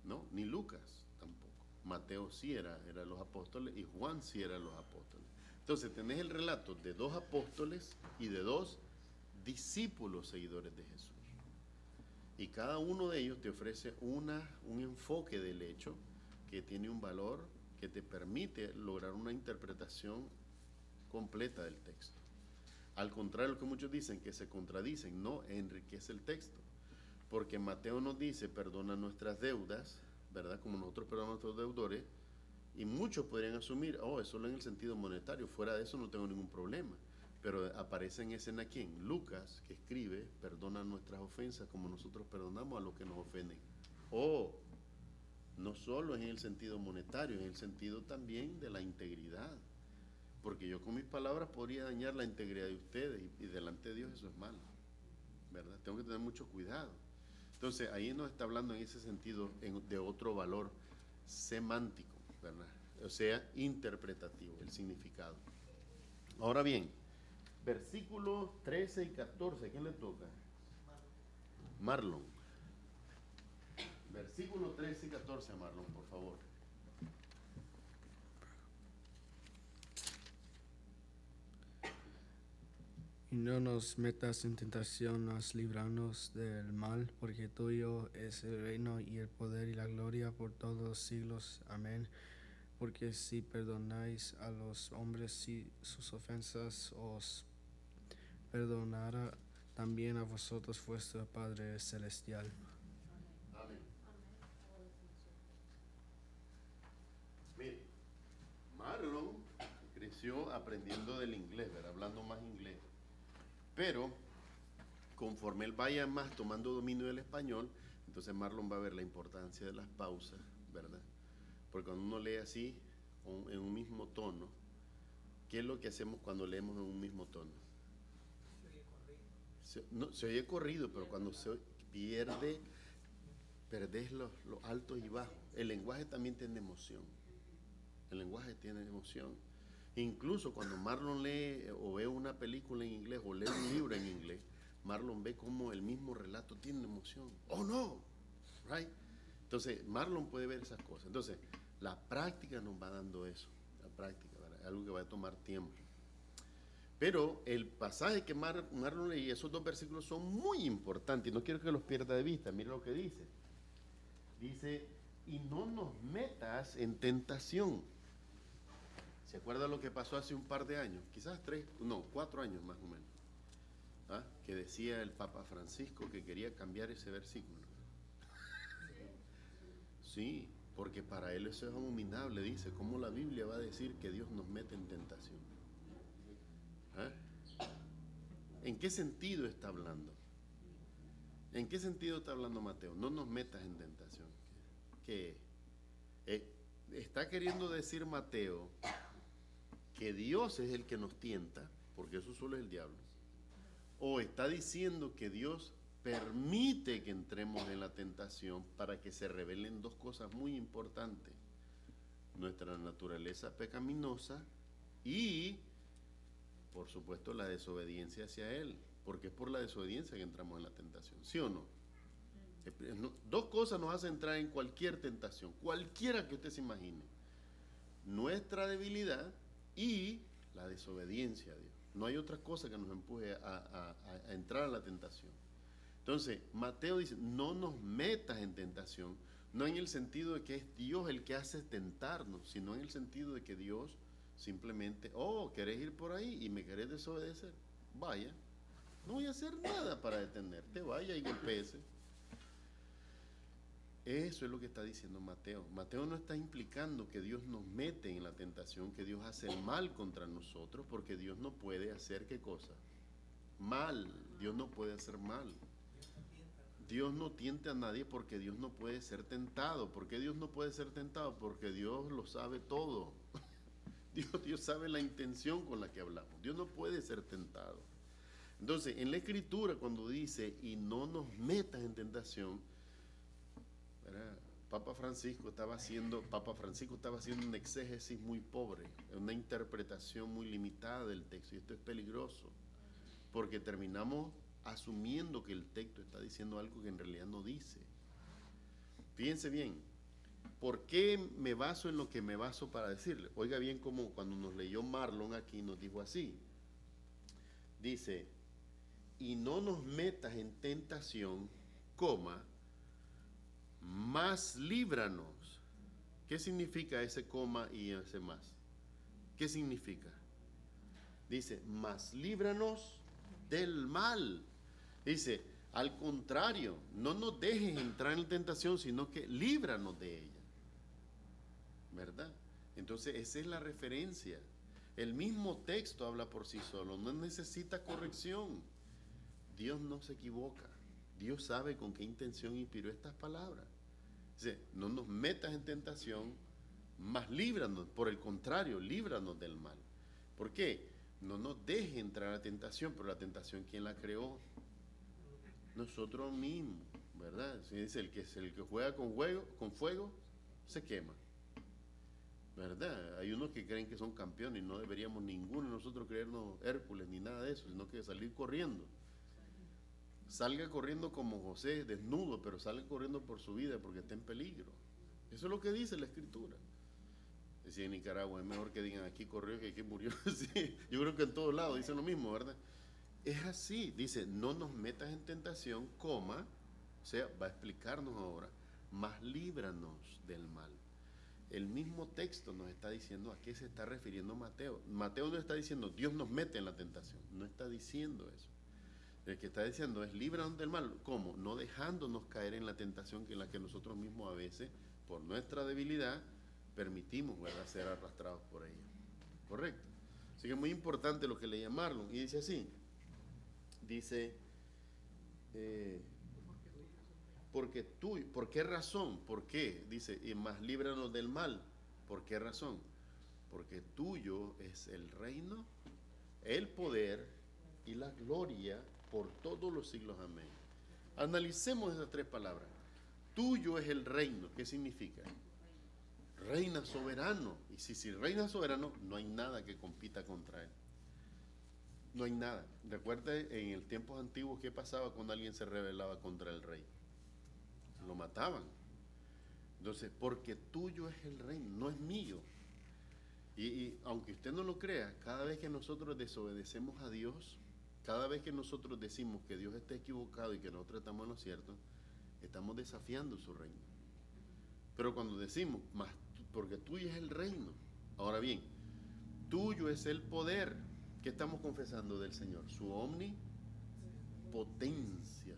¿no? Ni Lucas tampoco. Mateo sí era los apóstoles y Juan sí era los apóstoles. Entonces tenés el relato de 2 apóstoles y de 2 discípulos seguidores de Jesús. Y cada uno de ellos te ofrece un enfoque del hecho que tiene un valor que te permite lograr una interpretación completa del texto. Al contrario de lo que muchos dicen, que se contradicen, no, enriquece el texto. Porque Mateo nos dice, perdona nuestras deudas, ¿verdad? Como nosotros perdonamos a nuestros deudores, y muchos podrían asumir, oh, es solo en el sentido monetario, fuera de eso no tengo ningún problema. Pero aparece en escena ¿quién? Lucas, que escribe, perdona nuestras ofensas como nosotros perdonamos a los que nos ofenden. Oh, no solo en el sentido monetario, en el sentido también de la integridad. Porque yo con mis palabras podría dañar la integridad de ustedes y delante de Dios eso es malo, ¿verdad? Tengo que tener mucho cuidado. Entonces ahí nos está hablando en ese sentido de otro valor semántico, ¿verdad? O sea, interpretativo, el significado. Ahora bien, versículos 13 y 14, ¿a quién le toca? Marlon. Versículos 13 y 14 a Marlon, por favor. Y no nos metas en tentación, mas líbranos del mal, porque tuyo es el reino y el poder y la gloria por todos los siglos. Amén. Porque si perdonáis a los hombres sus ofensas, os perdonará también a vosotros vuestro Padre Celestial. Amén. Mire, Marlon creció aprendiendo del inglés, ¿verdad? Hablando más inglés. Pero conforme él vaya más tomando dominio del español, entonces Marlon va a ver la importancia de las pausas, ¿verdad? Porque cuando uno lee así, en un mismo tono, ¿qué es lo que hacemos cuando leemos en un mismo tono? Se oye corrido, pero cuando se perdés los altos y bajos. El lenguaje también tiene emoción. El lenguaje tiene emoción. Incluso cuando Marlon lee o ve una película en inglés o lee un libro en inglés, Marlon ve cómo el mismo relato tiene emoción. ¡Oh, no! ¿Right? Entonces, Marlon puede ver esas cosas. Entonces, la práctica nos va dando eso. La práctica, ¿verdad? Algo que va a tomar tiempo. Pero el pasaje que Marlon leí, esos 2 versículos son muy importantes. No quiero que los pierda de vista. Mira lo que dice. Dice, y no nos metas en tentación. ¿Se acuerda lo que pasó hace un par de años? Quizás 4 años más o menos. ¿Ah? Que decía el Papa Francisco que quería cambiar ese versículo. Sí, porque para él eso es abominable. Dice, ¿cómo la Biblia va a decir que Dios nos mete en tentación? ¿Ah? ¿En qué sentido está hablando? ¿En qué sentido está hablando Mateo? No nos metas en tentación. ¿Qué? Está queriendo decir Mateo que Dios es el que nos tienta, porque eso solo es el diablo. O está diciendo que Dios permite que entremos en la tentación para que se revelen dos cosas muy importantes: nuestra naturaleza pecaminosa y, por supuesto, la desobediencia hacia Él, porque es por la desobediencia que entramos en la tentación, ¿sí o no? Dos cosas nos hacen entrar en cualquier tentación, cualquiera que usted se imagine: nuestra debilidad y la desobediencia a Dios. No hay otra cosa que nos empuje a entrar a la tentación. Entonces, Mateo dice, no nos metas en tentación, no en el sentido de que es Dios el que hace tentarnos, sino en el sentido de que Dios simplemente, ¿querés ir por ahí y me querés desobedecer? Vaya, no voy a hacer nada para detenerte, vaya y golpéese. Eso es lo que está diciendo Mateo. Mateo no está implicando que Dios nos mete en la tentación, que Dios hace el mal contra nosotros, porque Dios no puede hacer ¿qué cosa? Mal. Dios no puede hacer mal. Dios no tienta a nadie porque Dios no puede ser tentado. ¿Por qué Dios no puede ser tentado? Porque Dios lo sabe todo. Dios sabe la intención con la que hablamos. Dios no puede ser tentado. Entonces, en la Escritura, cuando dice, y no nos metas en tentación, Papa Francisco estaba haciendo una exégesis muy pobre, una interpretación muy limitada del texto, y esto es peligroso, porque terminamos asumiendo que el texto está diciendo algo que en realidad no dice. Fíjense bien, ¿por qué me baso en lo que me baso para decirle? Oiga bien, como cuando nos leyó Marlon aquí, nos dijo así, dice, y no nos metas en tentación, más líbranos. ¿Qué significa ese coma y ese más? ¿Qué significa? Dice, más líbranos del mal. Dice, al contrario, no nos dejes entrar en la tentación, sino que líbranos de ella. ¿Verdad? Entonces, esa es la referencia. El mismo texto habla por sí solo, no necesita corrección. Dios no se equivoca. Dios sabe con qué intención inspiró estas palabras. Dice, no nos metas en tentación, más líbranos, por el contrario, líbranos del mal. ¿Por qué? No nos deje entrar a la tentación, pero la tentación, ¿quién la creó? Nosotros mismos, ¿verdad? Se dice, el que juega con fuego, se quema. ¿Verdad? Hay unos que creen que son campeones y no deberíamos ninguno de nosotros creernos Hércules ni nada de eso, sino que salir corriendo. Salga corriendo como José, desnudo, pero salga corriendo por su vida porque está en peligro. Eso es lo que dice la Escritura. Decía en Nicaragua, es mejor que digan aquí corrió que aquí murió. Sí, yo creo que en todos lados dicen lo mismo, ¿verdad? Es así, dice, no nos metas en tentación, o sea, va a explicarnos ahora, más líbranos del mal. El mismo texto nos está diciendo a qué se está refiriendo Mateo. Mateo no está diciendo Dios nos mete en la tentación, no está diciendo eso. El que está diciendo es líbranos del mal. ¿Cómo? No dejándonos caer en la tentación en la que nosotros mismos a veces, por nuestra debilidad, permitimos, ¿verdad?, ser arrastrados por ella. ¿Correcto? Así que es muy importante lo que le llamaron. Y dice así, dice, porque tú, ¿por qué razón? ¿Por qué? Dice, y más líbranos del mal. ¿Por qué razón? Porque tuyo es el reino, el poder y la gloria por todos los siglos. Amén. Analicemos esas tres palabras. Tuyo es el reino. ¿Qué significa? Reina soberano. Y si reina soberano, no hay nada que compita contra él. No hay nada. Recuerda en el tiempos antiguos qué pasaba cuando alguien se rebelaba contra el rey. Lo mataban. Entonces, porque tuyo es el reino, no es mío. Y aunque usted no lo crea, cada vez que nosotros desobedecemos a Dios, cada vez que nosotros decimos que Dios está equivocado y que nosotros estamos en lo cierto, estamos desafiando su reino. Pero cuando decimos, porque tuyo es el reino, ahora bien, tuyo es el poder, ¿qué estamos confesando del Señor? Su omnipotencia,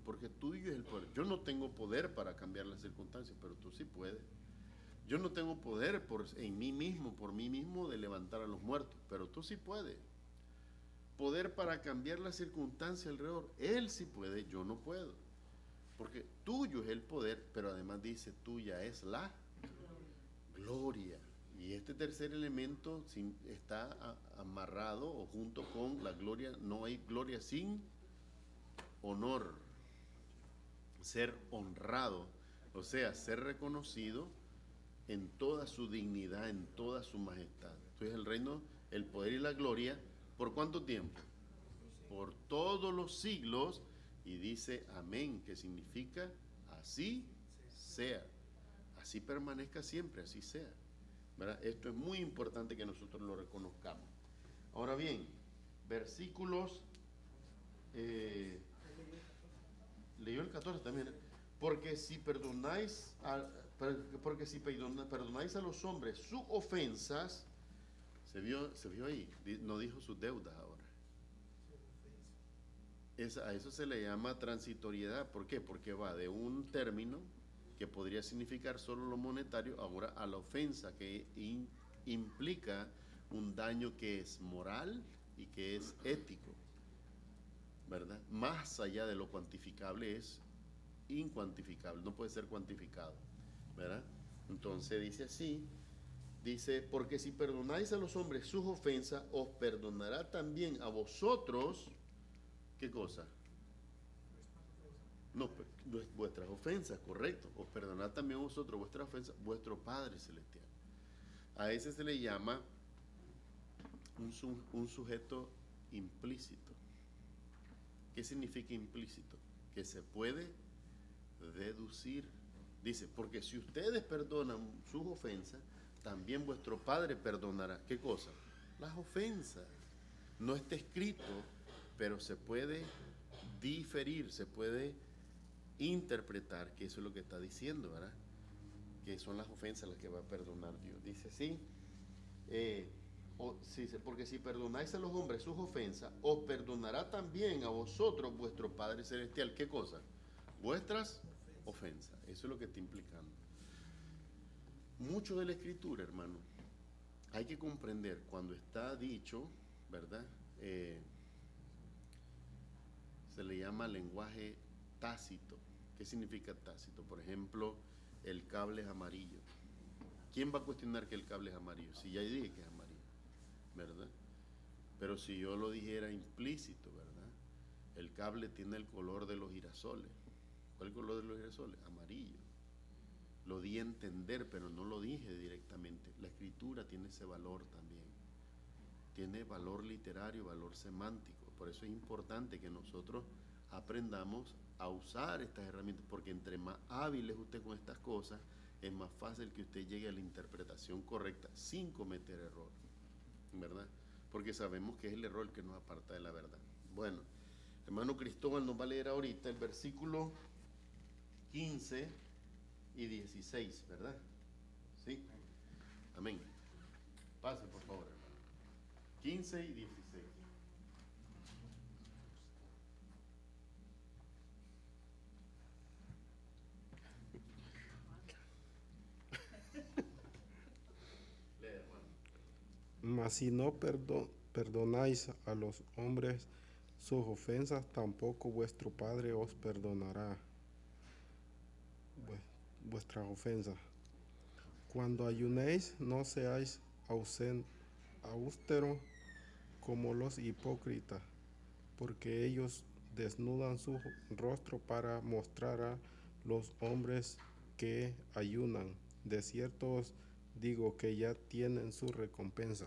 porque tuyo es el poder. Yo no tengo poder para cambiar las circunstancias, pero tú sí puedes. Yo no tengo poder por mí mismo de levantar a los muertos, pero tú sí puedes. poder para cambiar la circunstancia alrededor. Él sí puede, yo no puedo. Porque tuyo es el poder, pero además dice, tuya es la gloria. Y este tercer elemento está amarrado o junto con la gloria. No hay gloria sin honor. Ser honrado, o sea, ser reconocido en toda su dignidad, en toda su majestad. Entonces el reino, el poder y la gloria, ¿por cuánto tiempo? Por todos los siglos. Y dice amén, que significa así sea, así permanezca siempre, así sea, ¿verdad? Esto es muy importante que nosotros lo reconozcamos. Ahora bien, versículos, leyó el 14 también, porque si perdonáis a los hombres sus ofensas, se vio ahí, no dijo sus deudas ahora. A eso se le llama transitoriedad. ¿Por qué? Porque va de un término que podría significar solo lo monetario, ahora a la ofensa, que implica un daño que es moral y que es ético, ¿verdad? Más allá de lo cuantificable es incuantificable, no puede ser cuantificado, ¿verdad? Entonces dice así, dice, porque si perdonáis a los hombres sus ofensas, os perdonará también a vosotros. ¿Qué cosa? No, vuestras ofensas, correcto. Os perdonad también vosotros vuestras ofensas, vuestro Padre Celestial. A ese se le llama un sujeto implícito. ¿Qué significa implícito? Que se puede deducir. Dice, porque si ustedes perdonan sus ofensas, también vuestro Padre perdonará. ¿Qué cosa? Las ofensas. No está escrito, pero se puede diferir, se puede interpretar que eso es lo que está diciendo, ¿verdad? Que son las ofensas las que va a perdonar Dios. Dice así, porque si perdonáis a los hombres sus ofensas, os perdonará también a vosotros vuestro Padre Celestial. ¿Qué cosa? Vuestras ofensas. Eso es lo que está implicando. Mucho de la Escritura, hermano, hay que comprender cuando está dicho, ¿verdad? Se le llama lenguaje tácito. ¿Qué significa tácito? Por ejemplo, el cable es amarillo. ¿Quién va a cuestionar que el cable es amarillo? Si ya dije que es amarillo, ¿verdad? Pero si yo lo dijera implícito, ¿verdad? El cable tiene el color de los girasoles. ¿Cuál es el color de los girasoles? Amarillo. Lo di a entender, pero no lo dije directamente. La escritura tiene ese valor también. Tiene valor literario, valor semántico. Por eso es importante que nosotros aprendamos a usar estas herramientas, porque entre más hábil es usted con estas cosas, es más fácil que usted llegue a la interpretación correcta sin cometer error, ¿verdad? Porque sabemos que es el error el que nos aparta de la verdad. Bueno, hermano Cristóbal nos va a leer ahorita el versículo 15 y 16, ¿verdad? ¿Sí? Amén. Pase, por favor, hermano. 15 y 16. Mas si no perdonáis a los hombres sus ofensas, tampoco vuestro Padre os perdonará vuestras ofensas. Cuando ayunéis, no seáis austeros como los hipócritas, porque ellos desnudan su rostro para mostrar a los hombres que ayunan. De cierto os digo que ya tienen su recompensa.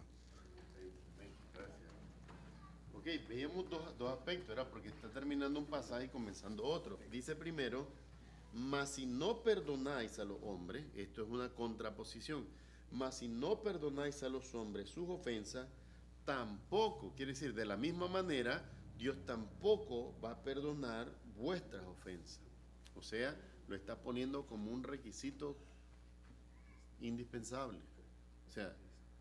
Ok, veíamos dos aspectos, ¿verdad? Porque está terminando un pasaje y comenzando otro. Dice primero, mas si no perdonáis a los hombres, esto es una contraposición, mas si no perdonáis a los hombres sus ofensas, tampoco, quiere decir, de la misma manera, Dios tampoco va a perdonar vuestras ofensas. O sea, lo está poniendo como un requisito indispensable. O sea,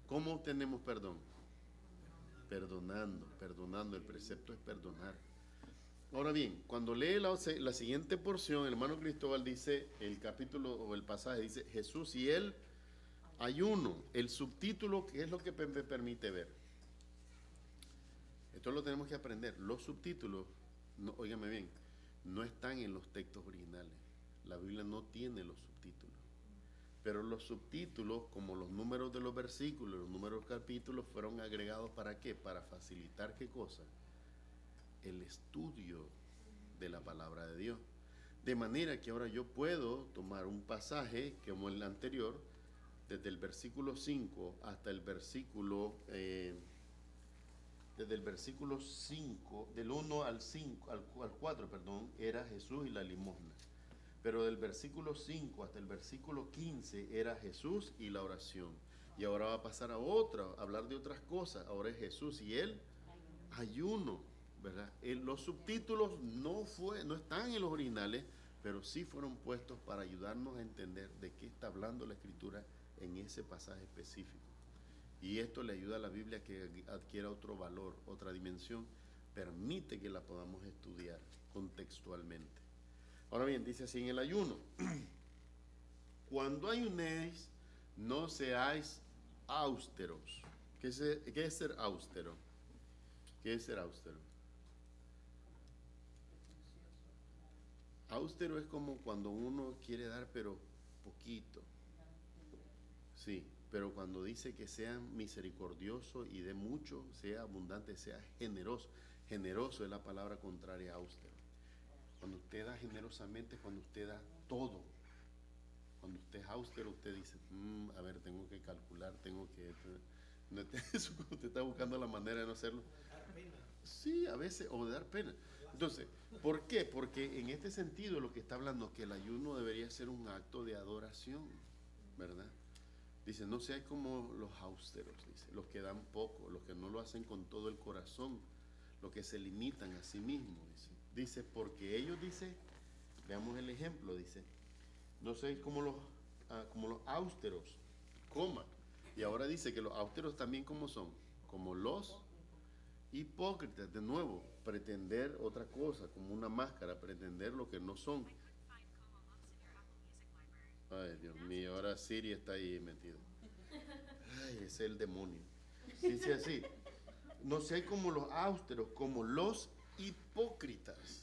¿cómo obtenemos perdón? Perdonando. El precepto es perdonar. Ahora bien, cuando lee la siguiente porción, el hermano Cristóbal dice, el capítulo o el pasaje dice, Jesús y el ayuno. El subtítulo, ¿qué es lo que me permite ver? Esto lo tenemos que aprender. Los subtítulos, no, óigame bien, no están en los textos originales. La Biblia no tiene los subtítulos. Pero los subtítulos, como los números de los versículos, los números de los capítulos, fueron agregados ¿para qué? Para facilitar ¿qué cosa? El estudio de la palabra de Dios. De manera que ahora yo puedo tomar un pasaje como el anterior, desde el versículo 5 hasta el versículo, desde el versículo 5, del 1 al 5, al 4, perdón, era Jesús y la limosna. Pero del versículo 5 hasta el versículo 15 era Jesús y la oración. Y ahora va a pasar a hablar de otras cosas. Ahora es Jesús y el ayuno, ¿verdad? Los subtítulos no están en los originales, pero sí fueron puestos para ayudarnos a entender de qué está hablando la Escritura en ese pasaje específico. Y esto le ayuda a la Biblia a que adquiera otro valor, otra dimensión, permite que la podamos estudiar contextualmente. Ahora bien, dice así en el ayuno: cuando ayunéis, no seáis austeros. ¿Qué es ser austero? ¿Qué es ser austero? Austero es como cuando uno quiere dar pero poquito. Sí, pero cuando dice que sea misericordioso y dé mucho, sea abundante, sea generoso. Generoso es la palabra contraria a austero. Cuando usted da generosamente, cuando usted da todo. Cuando usted es austero, usted dice, a ver, tengo que calcular, tengo que... No es eso, cuando usted está buscando la manera de no hacerlo. Sí, a veces, o de dar pena. Entonces, ¿por qué? Porque en este sentido lo que está hablando es que el ayuno debería ser un acto de adoración, ¿verdad? Dice, no seáis como los austeros, dice, los que dan poco, los que no lo hacen con todo el corazón, los que se limitan a sí mismos, dice. Dice, porque ellos, dice, veamos el ejemplo, dice, no seáis como los austeros, coma. Y ahora dice que los austeros también como son, como los hipócritas, de nuevo, pretender otra cosa, como una máscara, pretender lo que no son. Ay, Dios mío, ahora Siri está ahí metido. Ay, es el demonio. Dice así, no seáis como los austeros, como los hipócritas,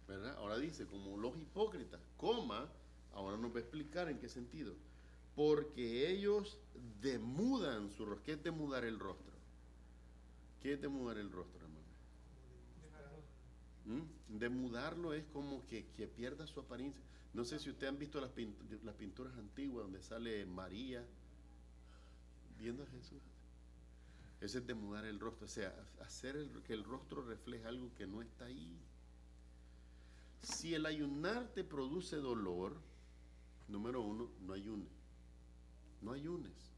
¿verdad? Ahora dice, como los hipócritas, coma, ahora nos va a explicar en qué sentido. Porque ellos demudan su rostro. ¿Qué es demudar el rostro? ¿Qué es demudar el rostro, hermano? Demudarlo es como que pierda su apariencia. No sé si ustedes han visto las pinturas antiguas donde sale María viendo a Jesús. Ese es demudar el rostro, o sea, hacer que el rostro refleje algo que no está ahí. Si el ayunar te produce dolor, número 1, no ayunes. No ayunes.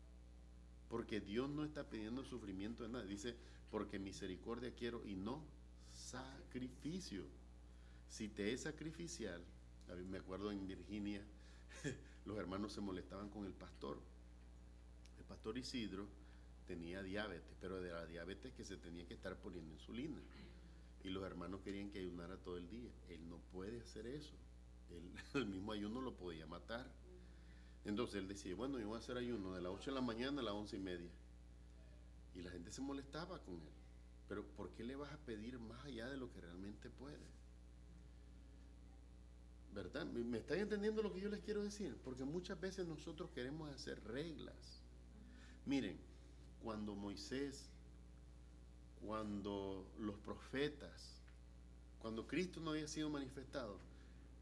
Porque Dios no está pidiendo sufrimiento de nada. Dice, porque misericordia quiero y no sacrificio. Si te es sacrificial, a mí me acuerdo en Virginia, los hermanos se molestaban con el pastor. El pastor Isidro tenía diabetes, pero de la diabetes que se tenía que estar poniendo insulina. Y los hermanos querían que ayunara todo el día. Él no puede hacer eso. El mismo ayuno lo podía matar. Entonces él decía, bueno, yo voy a hacer ayuno de las 8 de la mañana a las 11:30. Y la gente se molestaba con él. Pero ¿por qué le vas a pedir más allá de lo que realmente puede? ¿Verdad? ¿Me están entendiendo lo que yo les quiero decir? Porque muchas veces nosotros queremos hacer reglas. Miren, cuando Moisés, cuando los profetas, cuando Cristo no había sido manifestado,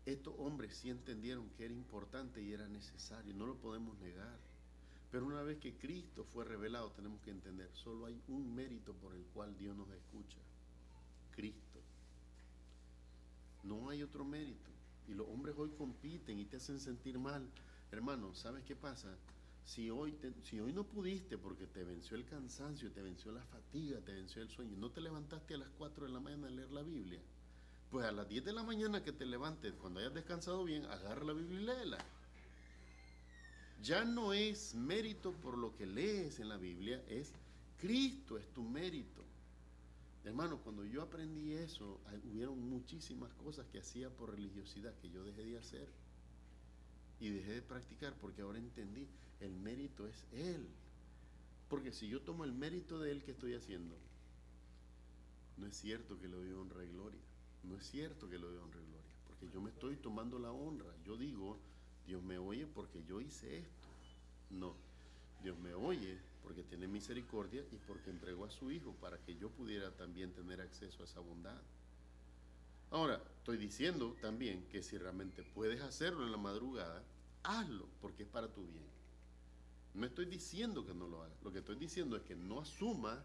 estos hombres sí entendieron que era importante y era necesario, no lo podemos negar. Pero una vez que Cristo fue revelado, tenemos que entender, solo hay un mérito por el cual Dios nos escucha: Cristo. No hay otro mérito. Y los hombres hoy compiten y te hacen sentir mal. Hermano, ¿sabes qué pasa? Si hoy no pudiste porque te venció el cansancio, te venció la fatiga, te venció el sueño, no te levantaste a las 4 de la mañana a leer la Biblia, pues a las 10 de la mañana que te levantes, cuando hayas descansado bien, agarra la Biblia y léela. Ya no es mérito por lo que lees en la Biblia, es Cristo, es tu mérito. Hermano, cuando yo aprendí eso, hubieron muchísimas cosas que hacía por religiosidad que yo dejé de hacer y dejé de practicar, porque ahora entendí, el mérito es Él. Porque si yo tomo el mérito de Él, ¿qué estoy haciendo? no es cierto que le doy honra y gloria. No es cierto que le doy honra y gloria, porque yo me estoy tomando la honra. Yo digo, Dios me oye porque yo hice esto. No, Dios me oye porque tiene misericordia y porque entregó a su Hijo para que yo pudiera también tener acceso a esa bondad. Ahora, estoy diciendo también que si realmente puedes hacerlo en la madrugada, hazlo, porque es para tu bien. No estoy diciendo que no lo hagas. Lo que estoy diciendo es que no asumas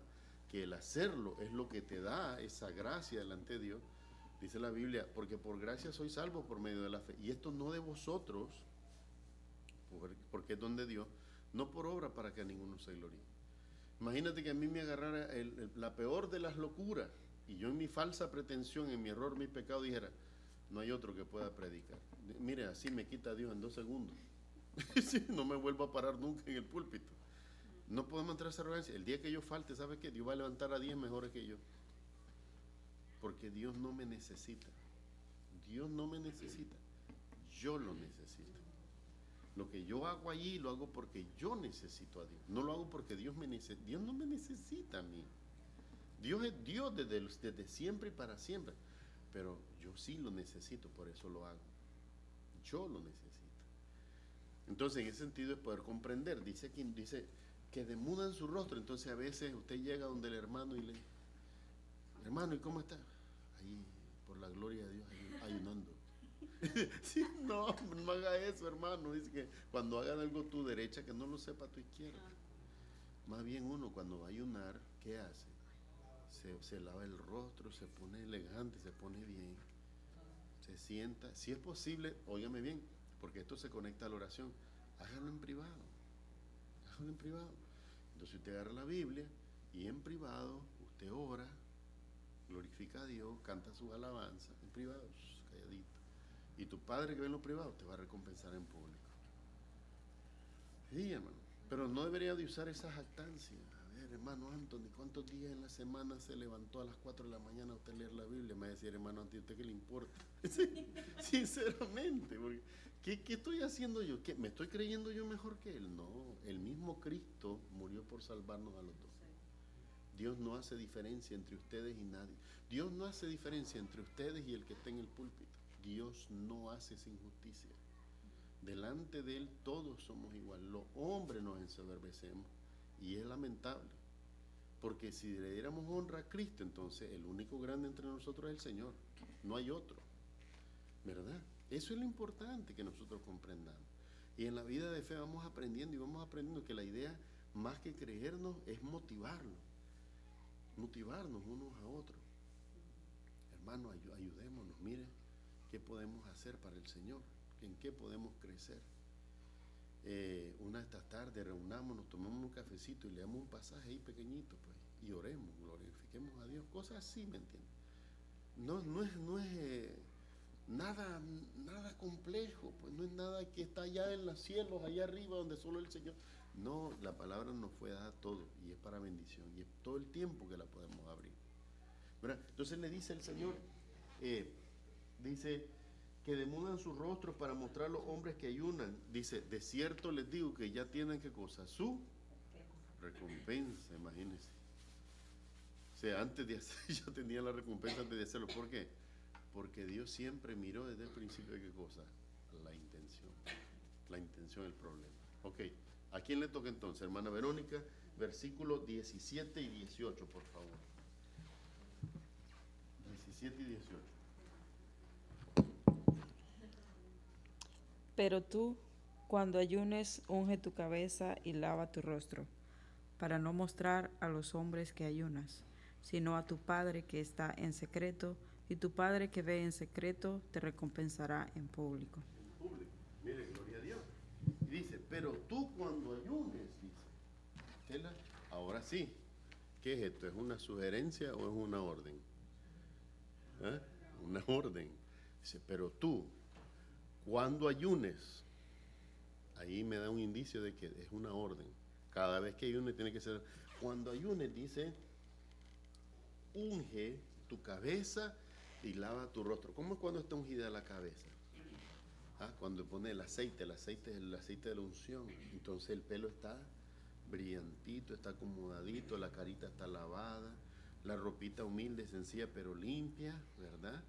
que el hacerlo es lo que te da esa gracia delante de Dios. Dice la Biblia, porque por gracia sois salvos por medio de la fe. Y esto no de vosotros, porque es don de Dios, no por obra para que a ninguno se gloríe. Imagínate que a mí me agarrara la peor de las locuras y yo en mi falsa pretensión, en mi error, mi pecado, dijera, no hay otro que pueda predicar. Mire, así me quita Dios en 2 segundos. Sí, no me vuelvo a parar nunca en el púlpito. No podemos entrar a esa arrogancia. El día que yo falte, ¿sabe qué? Dios va a levantar a 10 mejores que yo. Porque Dios no me necesita. Dios no me necesita. Yo lo necesito. Lo que yo hago allí lo hago porque yo necesito a Dios. No lo hago porque Dios me necesita. Dios no me necesita a mí. Dios es Dios desde siempre y para siempre. Pero yo sí lo necesito, por eso lo hago. Yo lo necesito. Entonces, en ese sentido es poder comprender. Dice que demudan su rostro. Entonces, a veces usted llega donde el hermano y le dice, hermano, ¿y cómo está? Ahí, por la gloria de Dios, ayunando. Sí, no haga eso, hermano. Dice que cuando hagan algo tu derecha, que no lo sepa tu izquierda. Más bien uno, cuando va a ayunar, ¿qué hace? Se lava el rostro, se pone elegante, se pone bien, se sienta. Si es posible, óigame bien, porque esto se conecta a la oración, hágalo en privado. Hágalo en privado. Entonces usted agarra la Biblia y en privado usted ora, glorifica a Dios, canta sus alabanzas en privado, calladito. Y tu Padre que ve en lo privado te va a recompensar en público. Sí, hermano. Pero no debería de usar esa jactancia. A ver, hermano Anthony, ¿cuántos días en la semana se levantó a las 4 de la mañana a usted leer la Biblia? Me va a decir, hermano Anthony, ¿a usted qué le importa? Sí, sinceramente, porque ¿qué estoy haciendo yo? ¿Qué, ¿me estoy creyendo yo mejor que él? No, el mismo Cristo murió por salvarnos a los dos. Dios no hace diferencia entre ustedes y nadie. Dios no hace diferencia entre ustedes y el que está en el púlpito. Dios no hace esa injusticia. Delante de Él todos somos igual. Los hombres nos ensoberbecemos y es lamentable. Porque si le diéramos honra a Cristo, entonces el único grande entre nosotros es el Señor. No hay otro. ¿Verdad? Eso es lo importante que nosotros comprendamos. Y en la vida de fe vamos aprendiendo y vamos aprendiendo que la idea, más que creernos, es motivarnos unos a otros. Hermano, ayudémonos, mire qué podemos hacer para el Señor, en qué podemos crecer. Una de estas tardes reunámonos, tomemos un cafecito y leamos un pasaje ahí pequeñito, pues, y oremos, glorifiquemos a Dios, cosas así, ¿me entiendes? No es nada complejo, pues no es nada que está allá en los cielos, allá arriba donde solo el Señor. No, la palabra nos fue dada todo y es para bendición y es todo el tiempo que la podemos abrir, ¿verdad? Entonces le dice el Señor, dice que demudan sus rostros para mostrar a los hombres que ayunan. Dice, de cierto les digo que ya tienen, ¿qué cosa? Su recompensa, imagínense. O sea, antes de hacer, ya tenía la recompensa antes de hacerlo. ¿Por qué? Porque Dios siempre miró desde el principio de qué cosa, la intención del problema. Ok, ¿a quién le toca entonces, hermana Verónica? Versículos 17 y 18, por favor. 17 y 18. Pero tú, cuando ayunes, unge tu cabeza y lava tu rostro, para no mostrar a los hombres que ayunas, sino a tu Padre que está en secreto, y tu Padre que ve en secreto te recompensará en público. En público. Mire, gloria a Dios. Y dice, pero tú cuando ayunes, dice, ahora sí, ¿qué es esto? ¿Es una sugerencia o es una orden? ¿Eh? Una orden. Dice, pero tú, cuando ayunes, ahí me da un indicio de que es una orden. Cada vez que ayunes tiene que ser. Cuando ayunes, dice, unge tu cabeza y lava tu rostro. ¿Cómo es cuando está ungida la cabeza? Cuando pone el aceite es el aceite de la unción. Entonces el pelo está brillantito, está acomodadito, la carita está lavada, la ropita humilde, sencilla, pero limpia, ¿verdad?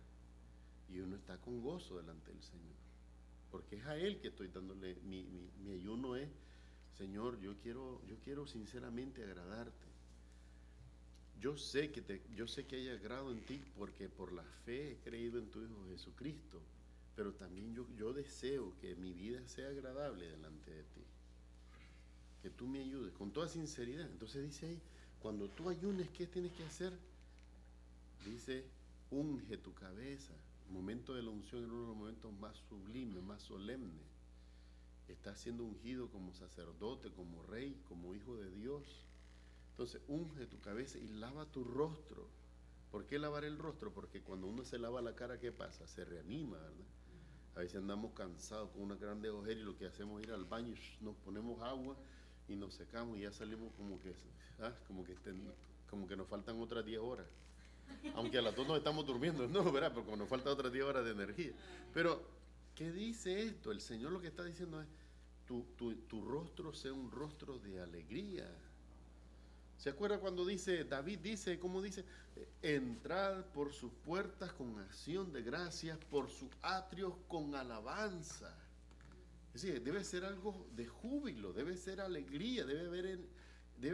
Y uno está con gozo delante del Señor. Porque es a Él que estoy dándole, mi ayuno es, Señor, yo quiero sinceramente agradarte. Yo sé que hay agrado en ti porque por la fe he creído en tu Hijo Jesucristo, pero también yo deseo que mi vida sea agradable delante de ti. Que tú me ayudes con toda sinceridad. Entonces dice ahí, cuando tú ayunes, ¿qué tienes que hacer? Dice, unge tu cabeza. El momento de la unción es uno de los momentos más sublimes, más solemnes. Estás siendo ungido como sacerdote, como rey, como hijo de Dios. Entonces, unge tu cabeza y lava tu rostro. ¿Por qué lavar el rostro? Porque cuando uno se lava la cara, ¿qué pasa? Se reanima, ¿verdad? A veces andamos cansados con una grande ojera y lo que hacemos es ir al baño y nos ponemos agua y nos secamos y ya salimos como que nos faltan otras 10 horas. Aunque a las 2 nos estamos durmiendo, no, ¿verdad? Porque nos faltan otras 10 horas de energía. Pero, ¿qué dice esto? El Señor lo que está diciendo es, tu rostro sea un rostro de alegría. ¿Se acuerda cuando David dice, cómo dice? Entrad por sus puertas con acción de gracias, por sus atrios con alabanza. Es decir, debe ser algo de júbilo, debe ser alegría, debe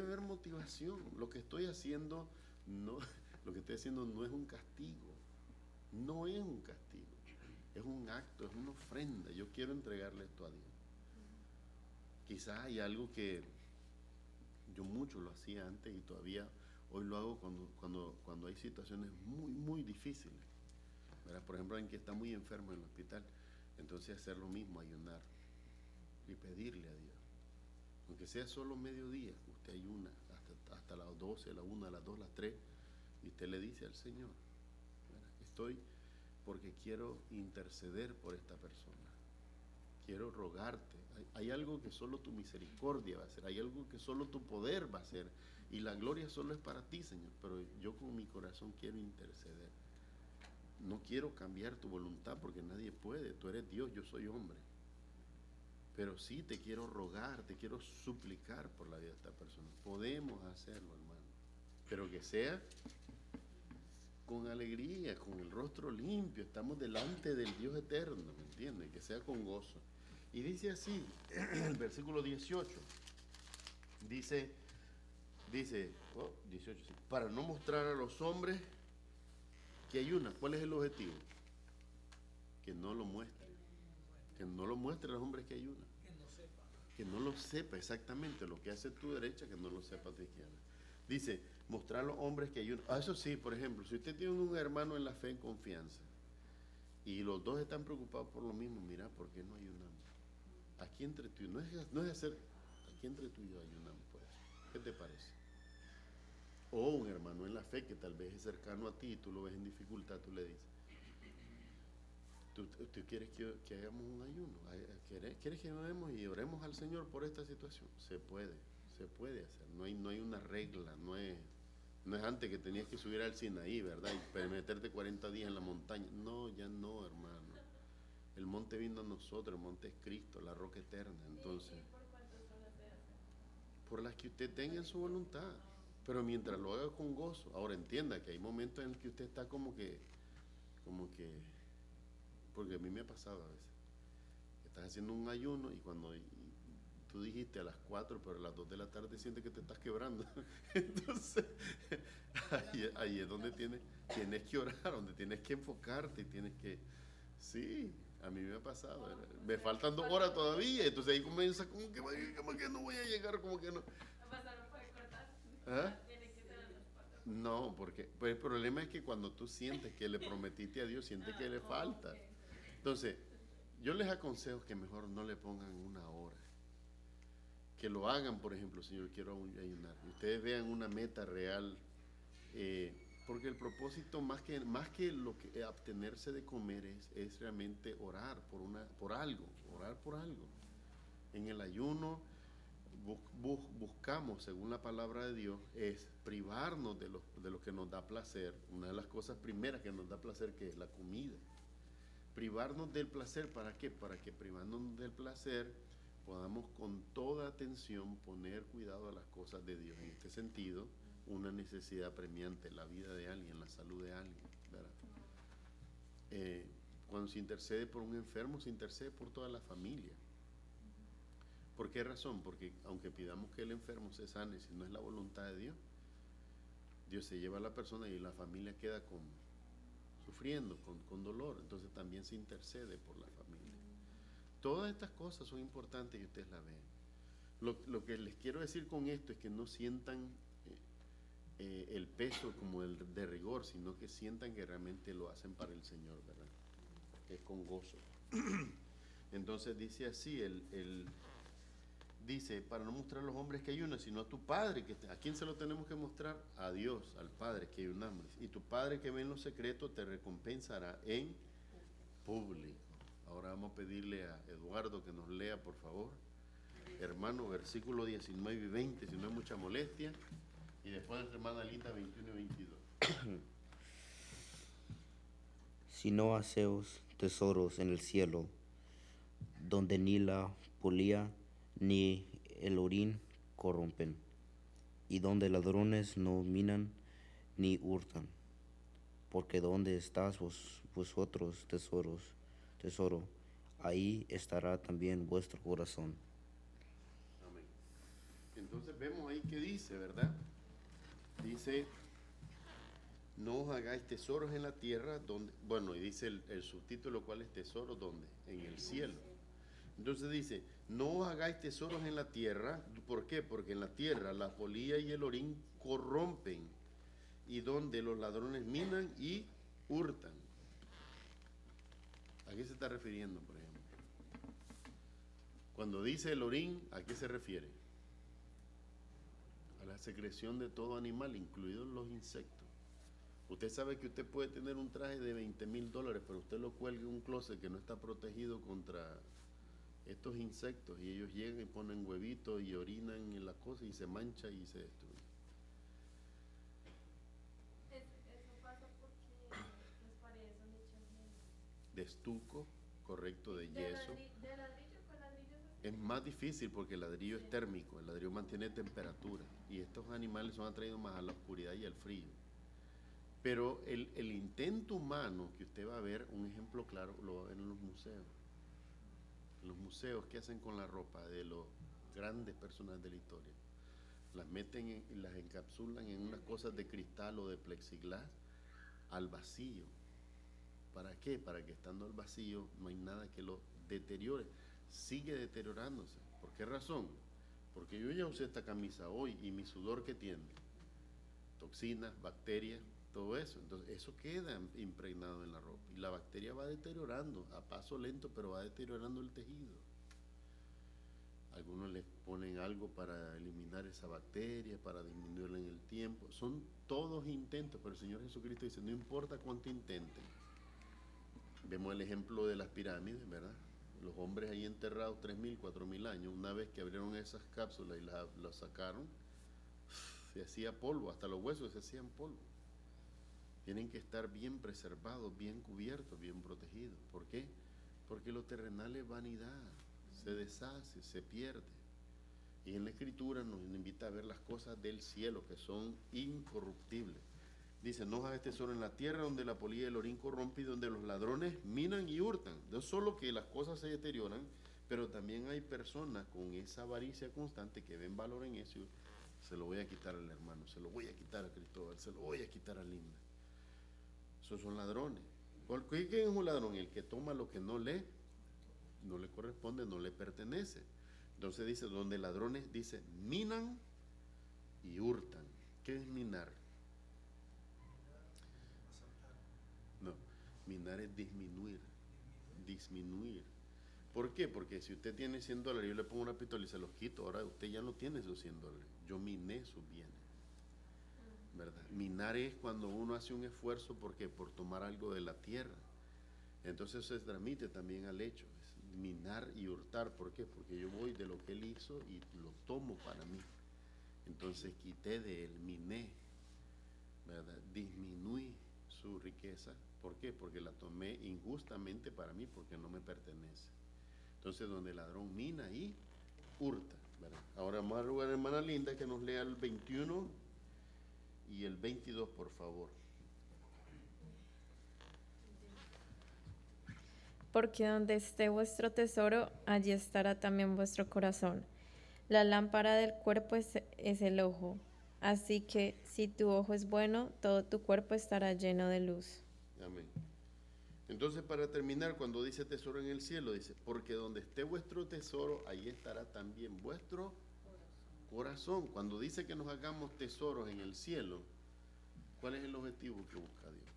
haber motivación. Lo que estoy haciendo no es un castigo, no es un castigo, es un acto, es una ofrenda. Yo quiero entregarle esto a Dios. Quizás hay algo que yo mucho lo hacía antes y todavía hoy lo hago cuando hay situaciones muy, muy difíciles, ¿verdad? Por ejemplo, alguien que está muy enfermo en el hospital, entonces hacer lo mismo, ayunar y pedirle a Dios. Aunque sea solo mediodía, usted ayuna hasta las 12, las 1, las 2, las 3, y usted le dice al Señor, ¿verdad? Estoy porque quiero interceder por esta persona. Quiero rogarte. Hay algo que solo tu misericordia va a hacer, hay algo que solo tu poder va a hacer, y la gloria solo es para ti, Señor, pero yo con mi corazón quiero interceder. No quiero cambiar tu voluntad porque nadie puede, tú eres Dios, yo soy hombre. Pero sí te quiero rogar, te quiero suplicar por la vida de esta persona. Podemos hacerlo, hermano, pero que sea con alegría, con el rostro limpio. Estamos delante del Dios eterno, ¿me entiendes? Que sea con gozo. Y dice así, el versículo 18, dice 18, sí, para no mostrar a los hombres que ayunan. ¿Cuál es el objetivo? Que no lo muestre. Que no lo muestre a los hombres que ayunan. Que no lo sepa exactamente lo que hace tu derecha, que no lo sepa tu izquierda. Dice, mostrar a los hombres que ayunan. Eso sí, por ejemplo, si usted tiene un hermano en la fe en confianza y los dos están preocupados por lo mismo, mira, ¿por qué no ayunamos? Aquí entre tú, no es hacer, aquí entre tú y yo ayunamos por eso. ¿Qué te parece? O un hermano en la fe que tal vez es cercano a ti y tú lo ves en dificultad, tú le dices, ¿tú quieres que hagamos un ayuno? ¿Quieres que oremos y oremos al Señor por esta situación? Se puede hacer, no hay una regla, no es antes que tenías que subir al Sinaí, ¿verdad? Y meterte 40 días en la montaña. No, ya no, hermano. El monte vino a nosotros, el monte es Cristo, la roca eterna. Entonces, por las que usted tenga en su voluntad, pero mientras lo haga con gozo. Ahora entienda que hay momentos en los que usted está como que, porque a mí me ha pasado a veces, estás haciendo un ayuno y cuando tú dijiste a las 4, pero a las 2 de la tarde sientes que te estás quebrando. Entonces, ahí es donde tienes que orar, donde tienes que enfocarte y tienes que, sí. A mí me ha pasado, me faltan 2 horas todavía, entonces ahí comienza como que no voy a llegar, como que no. ¿No puede cortar? ¿Ah? Tiene que ser a las 4. No, porque pues el problema es que cuando tú sientes que le prometiste a Dios, sientes que le falta. Okay. Entonces, yo les aconsejo que mejor no le pongan una hora. Que lo hagan, por ejemplo, Señor, quiero ayunar. Ustedes vean una meta real, porque el propósito más que lo que abstenerse de comer es realmente orar por algo. En el ayuno buscamos, según la palabra de Dios, es privarnos de lo que nos da placer. Una de las cosas primeras que nos da placer, que es la comida. Privarnos del placer, ¿para qué? Para que privándonos del placer podamos con toda atención poner cuidado a las cosas de Dios. En este sentido, una necesidad apremiante, la vida de alguien, la salud de alguien, ¿verdad? Cuando se intercede por un enfermo, se intercede por toda la familia. ¿Por qué razón? Porque aunque pidamos que el enfermo se sane, si no es la voluntad de Dios, Dios se lleva a la persona y la familia queda sufriendo, con dolor. Entonces también se intercede por la familia. Todas estas cosas son importantes que ustedes la vean. Lo que les quiero decir con esto es que no sientan el peso como el de rigor, sino que sientan que realmente lo hacen para el Señor, ¿verdad? Que es con gozo. Entonces dice así, dice, para no mostrar a los hombres que ayunan, sino a tu Padre. ¿A quién se lo tenemos que mostrar? A Dios, al Padre que ayunamos. Y tu Padre que ve en lo secreto te recompensará en público. Ahora vamos a pedirle a Eduardo que nos lea, por favor. Hermano, versículo 19 y 20, si no hay mucha molestia. Y después hermana Linda, 21 y 22. Sino haceos tesoros en el cielo, donde ni la polilla ni el orín corrompen, y donde ladrones no minan ni hurtan, porque donde estás vosotros tesoro, ahí estará también vuestro corazón. Amén. Entonces vemos ahí que dice, ¿verdad? Dice, no os hagáis tesoros en la tierra, donde, bueno, y dice el subtítulo, ¿cuál es tesoro? ¿Dónde? En el cielo. Entonces dice, no os hagáis tesoros en la tierra. ¿Por qué? Porque en la tierra la polilla y el orín corrompen, y donde los ladrones minan y hurtan. ¿A qué se está refiriendo, por ejemplo? Cuando dice el orín, ¿a qué se refiere? A la secreción de todo animal, incluidos los insectos. Usted sabe que usted puede tener un traje de $20,000, pero usted lo cuelga en un closet que no está protegido contra estos insectos, y ellos llegan y ponen huevitos y orinan en la cosa y se mancha y se destruye. Eso pasa porque las paredes son hechas De estuco, correcto, de yeso. de ladrillo con ladrillos así. Es más difícil porque el ladrillo es térmico, el ladrillo mantiene temperatura, y estos animales son atraídos más a la oscuridad y al frío. Pero el intento humano que usted va a ver, un ejemplo claro, lo va a ver en los museos. En los museos, ¿qué hacen con la ropa de los grandes personajes de la historia? Las meten y las encapsulan en unas cosas de cristal o de plexiglas al vacío. ¿Para qué? Para que estando al vacío no hay nada que lo deteriore. Sigue deteriorándose. ¿Por qué razón? Porque yo ya usé esta camisa hoy y mi sudor, ¿qué tiene? Toxinas, bacterias, todo eso. Entonces eso queda impregnado en la ropa y la bacteria va deteriorando a paso lento, pero va deteriorando el tejido. Algunos les ponen algo para eliminar esa bacteria, para disminuirla en el tiempo. Son todos intentos, pero el Señor Jesucristo dice, no importa cuánto intenten. Vemos el ejemplo de las pirámides, ¿verdad? Los hombres ahí enterrados 3,000, 4,000 años, una vez que abrieron esas cápsulas y las sacaron, se hacía polvo, hasta los huesos se hacían polvo. Tienen que estar bien preservados, bien cubiertos, bien protegidos. ¿Por qué? Porque lo terrenal es vanidad, se deshace, se pierde. Y en la Escritura nos invita a ver las cosas del cielo, que son incorruptibles. Dice, no hagas tesoro en la tierra donde la polilla y el orín corrompe y donde los ladrones minan y hurtan. No solo que las cosas se deterioran, pero también hay personas con esa avaricia constante que ven valor en eso. Se lo voy a quitar al hermano, se lo voy a quitar a Cristóbal, se lo voy a quitar a Linda. Esos son ladrones. ¿Quién es un ladrón? El que toma lo que no le corresponde, no le pertenece. Entonces dice, donde ladrones, dice, minan y hurtan. ¿Qué es minar? No, minar es disminuir. ¿Por qué? Porque si usted tiene $100, yo le pongo una pistola y se los quito, ahora usted ya no tiene esos $100. Yo miné sus bienes. ¿Verdad? Minar es cuando uno hace un esfuerzo, ¿por qué? Por tomar algo de la tierra. Entonces eso se transmite también al hecho, es minar y hurtar. ¿Por qué? Porque yo voy de lo que él hizo y lo tomo para mí. Entonces quité de él, miné, ¿verdad? Disminuí su riqueza. ¿Por qué? Porque la tomé injustamente para mí, porque no me pertenece. Entonces donde el ladrón mina y hurta, ¿verdad? Ahora vamos a rogar a la hermana Linda que nos lea el 21 Y el 22, por favor. Porque donde esté vuestro tesoro, allí estará también vuestro corazón. La lámpara del cuerpo es el ojo. Así que si tu ojo es bueno, todo tu cuerpo estará lleno de luz. Amén. Entonces, para terminar, cuando dice tesoro en el cielo, dice, porque donde esté vuestro tesoro, ahí estará también vuestro corazón. Cuando dice que nos hagamos tesoros en el cielo, ¿cuál es el objetivo que busca Dios?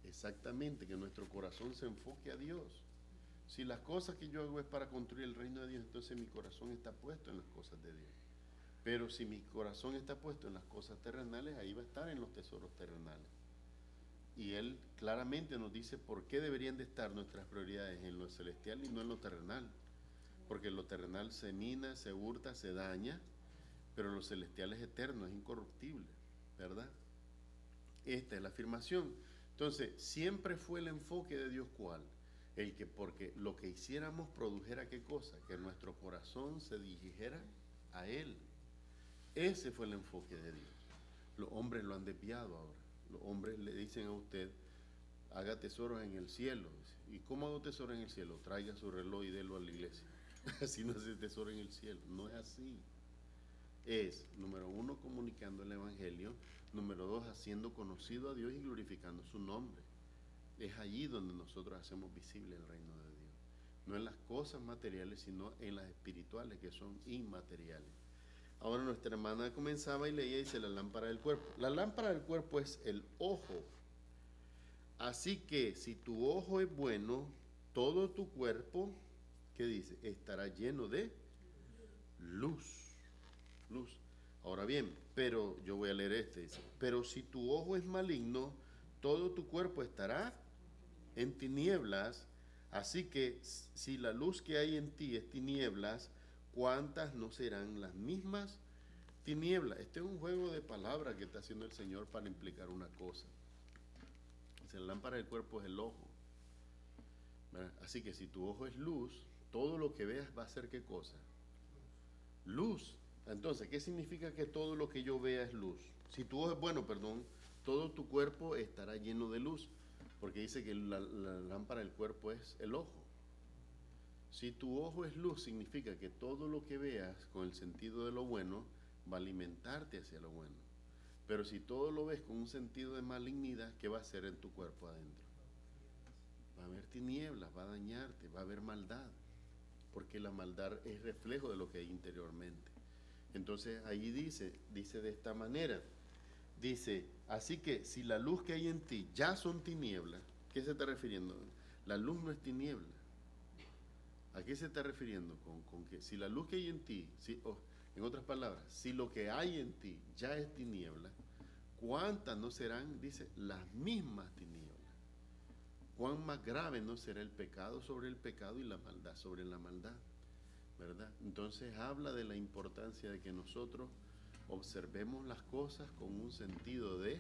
Exactamente, que nuestro corazón se enfoque a Dios. Si las cosas que yo hago es para construir el reino de Dios, entonces mi corazón está puesto en las cosas de Dios. Pero si mi corazón está puesto en las cosas terrenales, ahí va a estar en los tesoros terrenales. Y Él claramente nos dice por qué deberían de estar nuestras prioridades en lo celestial y no en lo terrenal. Porque lo terrenal se mina, se hurta, se daña, pero lo celestial es eterno, es incorruptible, ¿verdad? Esta es la afirmación. Entonces, siempre fue el enfoque de Dios, ¿cuál? El que porque lo que hiciéramos produjera ¿qué cosa? Que nuestro corazón se dirigiera a Él. Ese fue el enfoque de Dios. Los hombres lo han desviado ahora. Los hombres le dicen a usted, haga tesoros en el cielo. ¿Y cómo hago tesoro en el cielo? Traiga su reloj y délo a la iglesia. Así no hace tesoro en el cielo. No es así. Es, número uno, comunicando el evangelio. Número dos, haciendo conocido a Dios y glorificando su nombre. Es allí donde nosotros hacemos visible el reino de Dios. No en las cosas materiales, sino en las espirituales, que son inmateriales. Ahora nuestra hermana comenzaba y leía, dice, la lámpara del cuerpo. La lámpara del cuerpo es el ojo. Así que si tu ojo es bueno, todo tu cuerpo, ¿qué dice? Estará lleno de luz. Luz. Ahora bien, pero yo voy a leer dice, pero si tu ojo es maligno, todo tu cuerpo estará en tinieblas. Así que si la luz que hay en ti es tinieblas, ¿cuántas no serán las mismas tinieblas? Este es un juego de palabras que está haciendo el Señor para implicar una cosa. Dice, la lámpara del cuerpo es el ojo. ¿Verdad? Así que si tu ojo es luz, todo lo que veas va a ser ¿qué cosa? Luz. Entonces, ¿qué significa que todo lo que yo vea es luz? Si tu ojo es bueno, todo tu cuerpo estará lleno de luz. Porque dice que la lámpara del cuerpo es el ojo. Si tu ojo es luz, significa que todo lo que veas con el sentido de lo bueno va a alimentarte hacia lo bueno. Pero si todo lo ves con un sentido de malignidad, ¿qué va a hacer en tu cuerpo adentro? Va a haber tinieblas, va a dañarte, va a haber maldad. Porque la maldad es reflejo de lo que hay interiormente. Entonces ahí dice de esta manera, dice, así que si la luz que hay en ti ya son tinieblas, ¿qué se está refiriendo? La luz no es tiniebla. ¿A qué se está refiriendo? Con que si la luz que hay en ti, en otras palabras, si lo que hay en ti ya es tiniebla, ¿cuántas no serán, dice, las mismas tinieblas? ¿Cuán más grave no será el pecado sobre el pecado y la maldad sobre la maldad? ¿Verdad? Entonces habla de la importancia de que nosotros observemos las cosas con un sentido de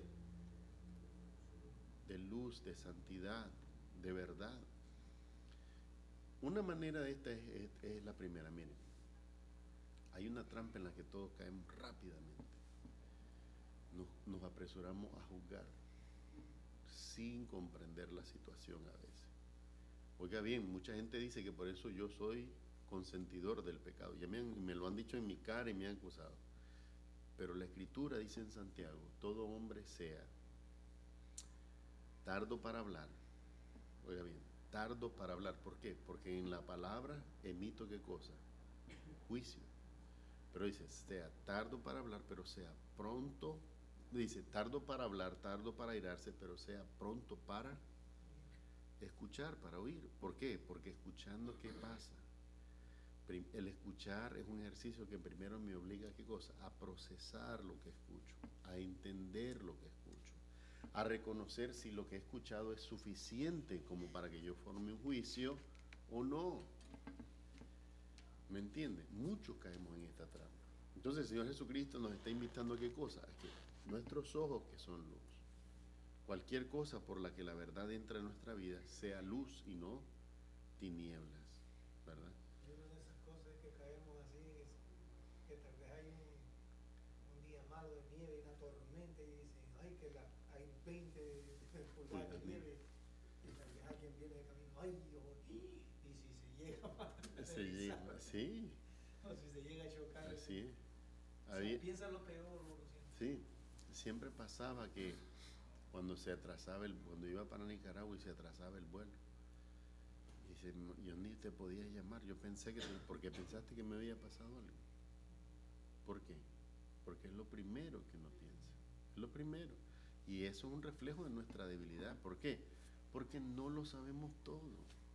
luz, de santidad, de verdad. Una manera de esta es la primera, miren. Hay una trampa en la que todos caemos rápidamente. Nos apresuramos a juzgar sin comprender la situación a veces. Oiga bien, mucha gente dice que por eso yo soy consentidor del pecado. Ya me lo han dicho en mi cara y me han acusado. Pero la Escritura dice en Santiago, todo hombre sea tardo para hablar. Oiga bien, tardo para hablar. ¿Por qué? Porque en la palabra emito ¿qué cosa? Juicio. Pero dice, sea tardo para hablar, pero sea pronto. Dice, tardo para hablar, tardo para airarse, pero sea pronto para escuchar, para oír. ¿Por qué? Porque escuchando, ¿qué pasa? El escuchar es un ejercicio que primero me obliga a ¿qué cosa? A procesar lo que escucho, a entender lo que escucho, a reconocer si lo que he escuchado es suficiente como para que yo forme un juicio o no. ¿Me entiende? Muchos caemos en esta trampa. Entonces el Señor Jesucristo nos está invitando a ¿qué cosa? A que nuestros ojos, que son luz, cualquier cosa por la que la verdad entra en nuestra vida, sea luz y no tinieblas, ¿verdad? Y una de esas cosas que caemos así es que tal vez hay malo de nieve, una tormenta, y dicen, ay, que hay 20 pulgadas de nieve, y tal vez alguien viene de camino, ay Dios, y si se llega a Se llega, sí, o si se llega a chocar, así es. o sea, piensa lo peor, Sí, siempre pasaba que cuando se atrasaba cuando iba para Nicaragua y se atrasaba el vuelo, dice, yo ni te podía llamar, yo pensé porque pensaste que me había pasado algo. ¿Por qué? Porque es lo primero que uno piensa, es lo primero. Y eso es un reflejo de nuestra debilidad. ¿Por qué? Porque no lo sabemos todo.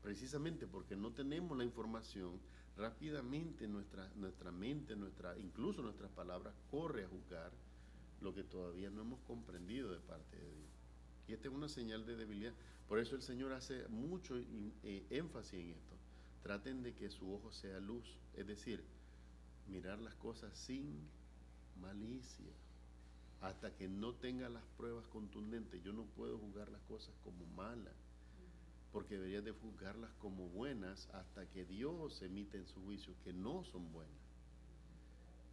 Precisamente porque no tenemos la información, rápidamente nuestra mente, incluso nuestras palabras, corre a juzgar lo que todavía no hemos comprendido de parte de Dios. Y esta es una señal de debilidad. Por eso el Señor hace mucho énfasis en esto. Traten de que su ojo sea luz, es decir, mirar las cosas sin malicia. Hasta que no tenga las pruebas contundentes, yo no puedo juzgar las cosas como malas, porque debería de juzgarlas como buenas hasta que Dios emite en su juicio que no son buenas.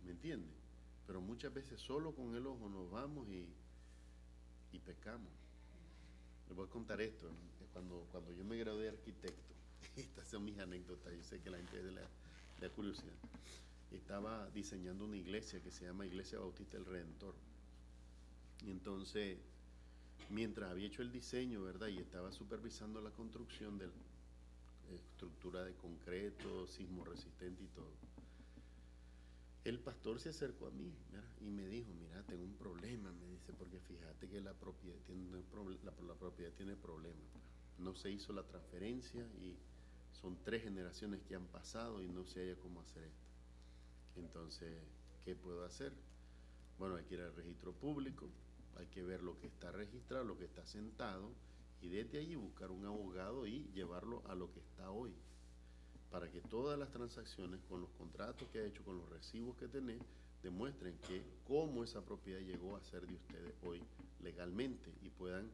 ¿Me entiende? Pero muchas veces solo con el ojo nos vamos y pecamos. Les voy a contar esto. Cuando yo me gradué de arquitecto, estas son mis anécdotas, yo sé que la gente le da curiosidad. Estaba diseñando una iglesia que se llama Iglesia Bautista del Redentor. Y entonces, mientras había hecho el diseño, ¿verdad? Y estaba supervisando la construcción de la estructura de concreto, sismo resistente y todo. El pastor se acercó a mí, ¿verdad? Y me dijo, mira, tengo un problema, me dice, porque fíjate que la propiedad tiene problemas. No se hizo la transferencia y son 3 generaciones que han pasado y no se halla cómo hacer esto. Entonces, ¿qué puedo hacer? Bueno, hay que ir al registro público, hay que ver lo que está registrado, lo que está sentado, y desde allí buscar un abogado y llevarlo a lo que está hoy, para que todas las transacciones con los contratos que ha hecho, con los recibos que tenés, demuestren que cómo esa propiedad llegó a ser de ustedes hoy legalmente, y puedan,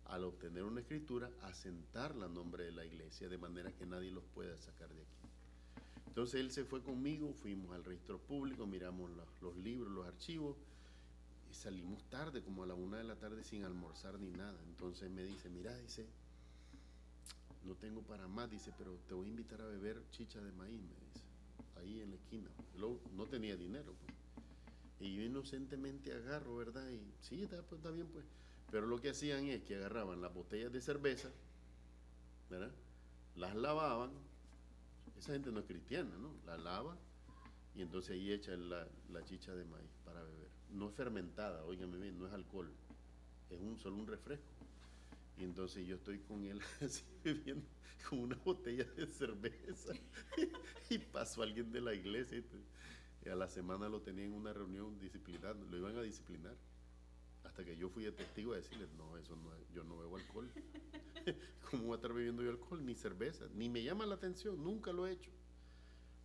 al obtener una escritura, asentarla a nombre de la iglesia, de manera que nadie los pueda sacar de aquí. Entonces él se fue conmigo, fuimos al registro público, miramos los libros, los archivos, y salimos tarde, como a la 1 de la tarde, sin almorzar ni nada. Entonces me dice, mira, dice, no tengo para más, dice, pero te voy a invitar a beber chicha de maíz, me dice, ahí en la esquina. Luego, no tenía dinero, pues. Y yo inocentemente agarro, ¿verdad? Y sí, está bien, pues. Pero lo que hacían es que agarraban las botellas de cerveza, ¿verdad? Las lavaban. Esa gente no es cristiana, ¿no? La lava y entonces ahí echan la chicha de maíz para beber. No es fermentada, óigame bien, no es alcohol, es solo un refresco. Y entonces yo estoy con él así bebiendo con una botella de cerveza y pasó alguien de la iglesia y a la semana lo tenía en una reunión disciplinando, lo iban a disciplinar. Hasta que yo fui de testigo a decirles, no, eso no es, yo no bebo alcohol. ¿Cómo voy a estar bebiendo yo alcohol? Ni cerveza, ni me llama la atención, nunca lo he hecho.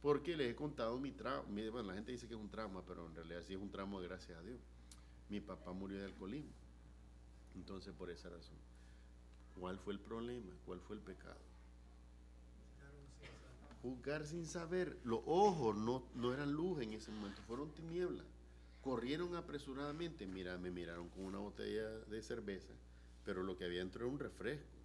Porque les he contado mi trauma. Bueno, la gente dice que es un trauma, pero en realidad sí es un trauma, gracias a Dios. Mi papá murió de alcoholismo. Entonces, por esa razón. ¿Cuál fue el problema? ¿Cuál fue el pecado? Juzgar sin saber. Los ojos no eran luz en ese momento, fueron tinieblas. Corrieron apresuradamente, me miraron con una botella de cerveza, pero lo que había dentro era un refresco.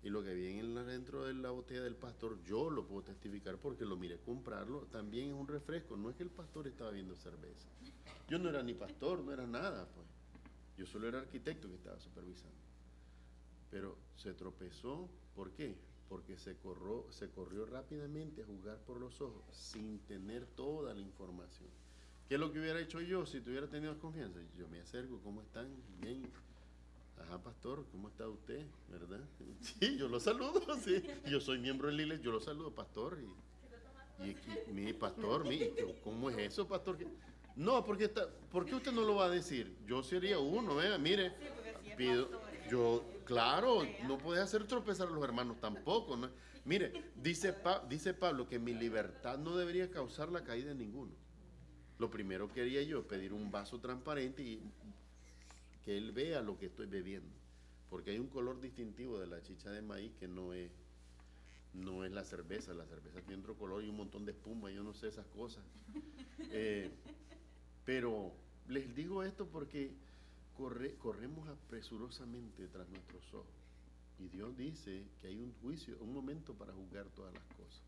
Y lo que había dentro de la botella del pastor, yo lo puedo testificar porque lo miré comprarlo, también es un refresco. No es que el pastor estaba viendo cerveza. Yo no era ni pastor, no era nada, pues. Yo solo era arquitecto que estaba supervisando. Pero se tropezó, ¿por qué? Porque se corrió rápidamente a juzgar por los ojos sin tener toda la información. ¿Qué es lo que hubiera hecho yo si tuviera tenido confianza? Yo me acerco, ¿cómo están? Bien. Ajá, pastor, ¿cómo está usted? ¿Verdad? Sí, yo lo saludo, sí. Yo soy miembro de la iglesia, yo lo saludo, pastor. Y mi pastor, ¿cómo es eso, pastor? No, ¿por qué usted no lo va a decir? Yo sería uno, vea, mire. Claro, no puedes hacer tropezar a los hermanos tampoco, ¿no? Mire, dice Pablo que mi libertad no debería causar la caída de ninguno. Lo primero que haría yo es pedir un vaso transparente y que él vea lo que estoy bebiendo, porque hay un color distintivo de la chicha de maíz que no es la cerveza tiene otro color y un montón de espuma, yo no sé esas cosas, pero Les digo esto porque corremos apresurosamente tras nuestros ojos. Y Dios dice que hay un juicio, un momento para juzgar todas las cosas,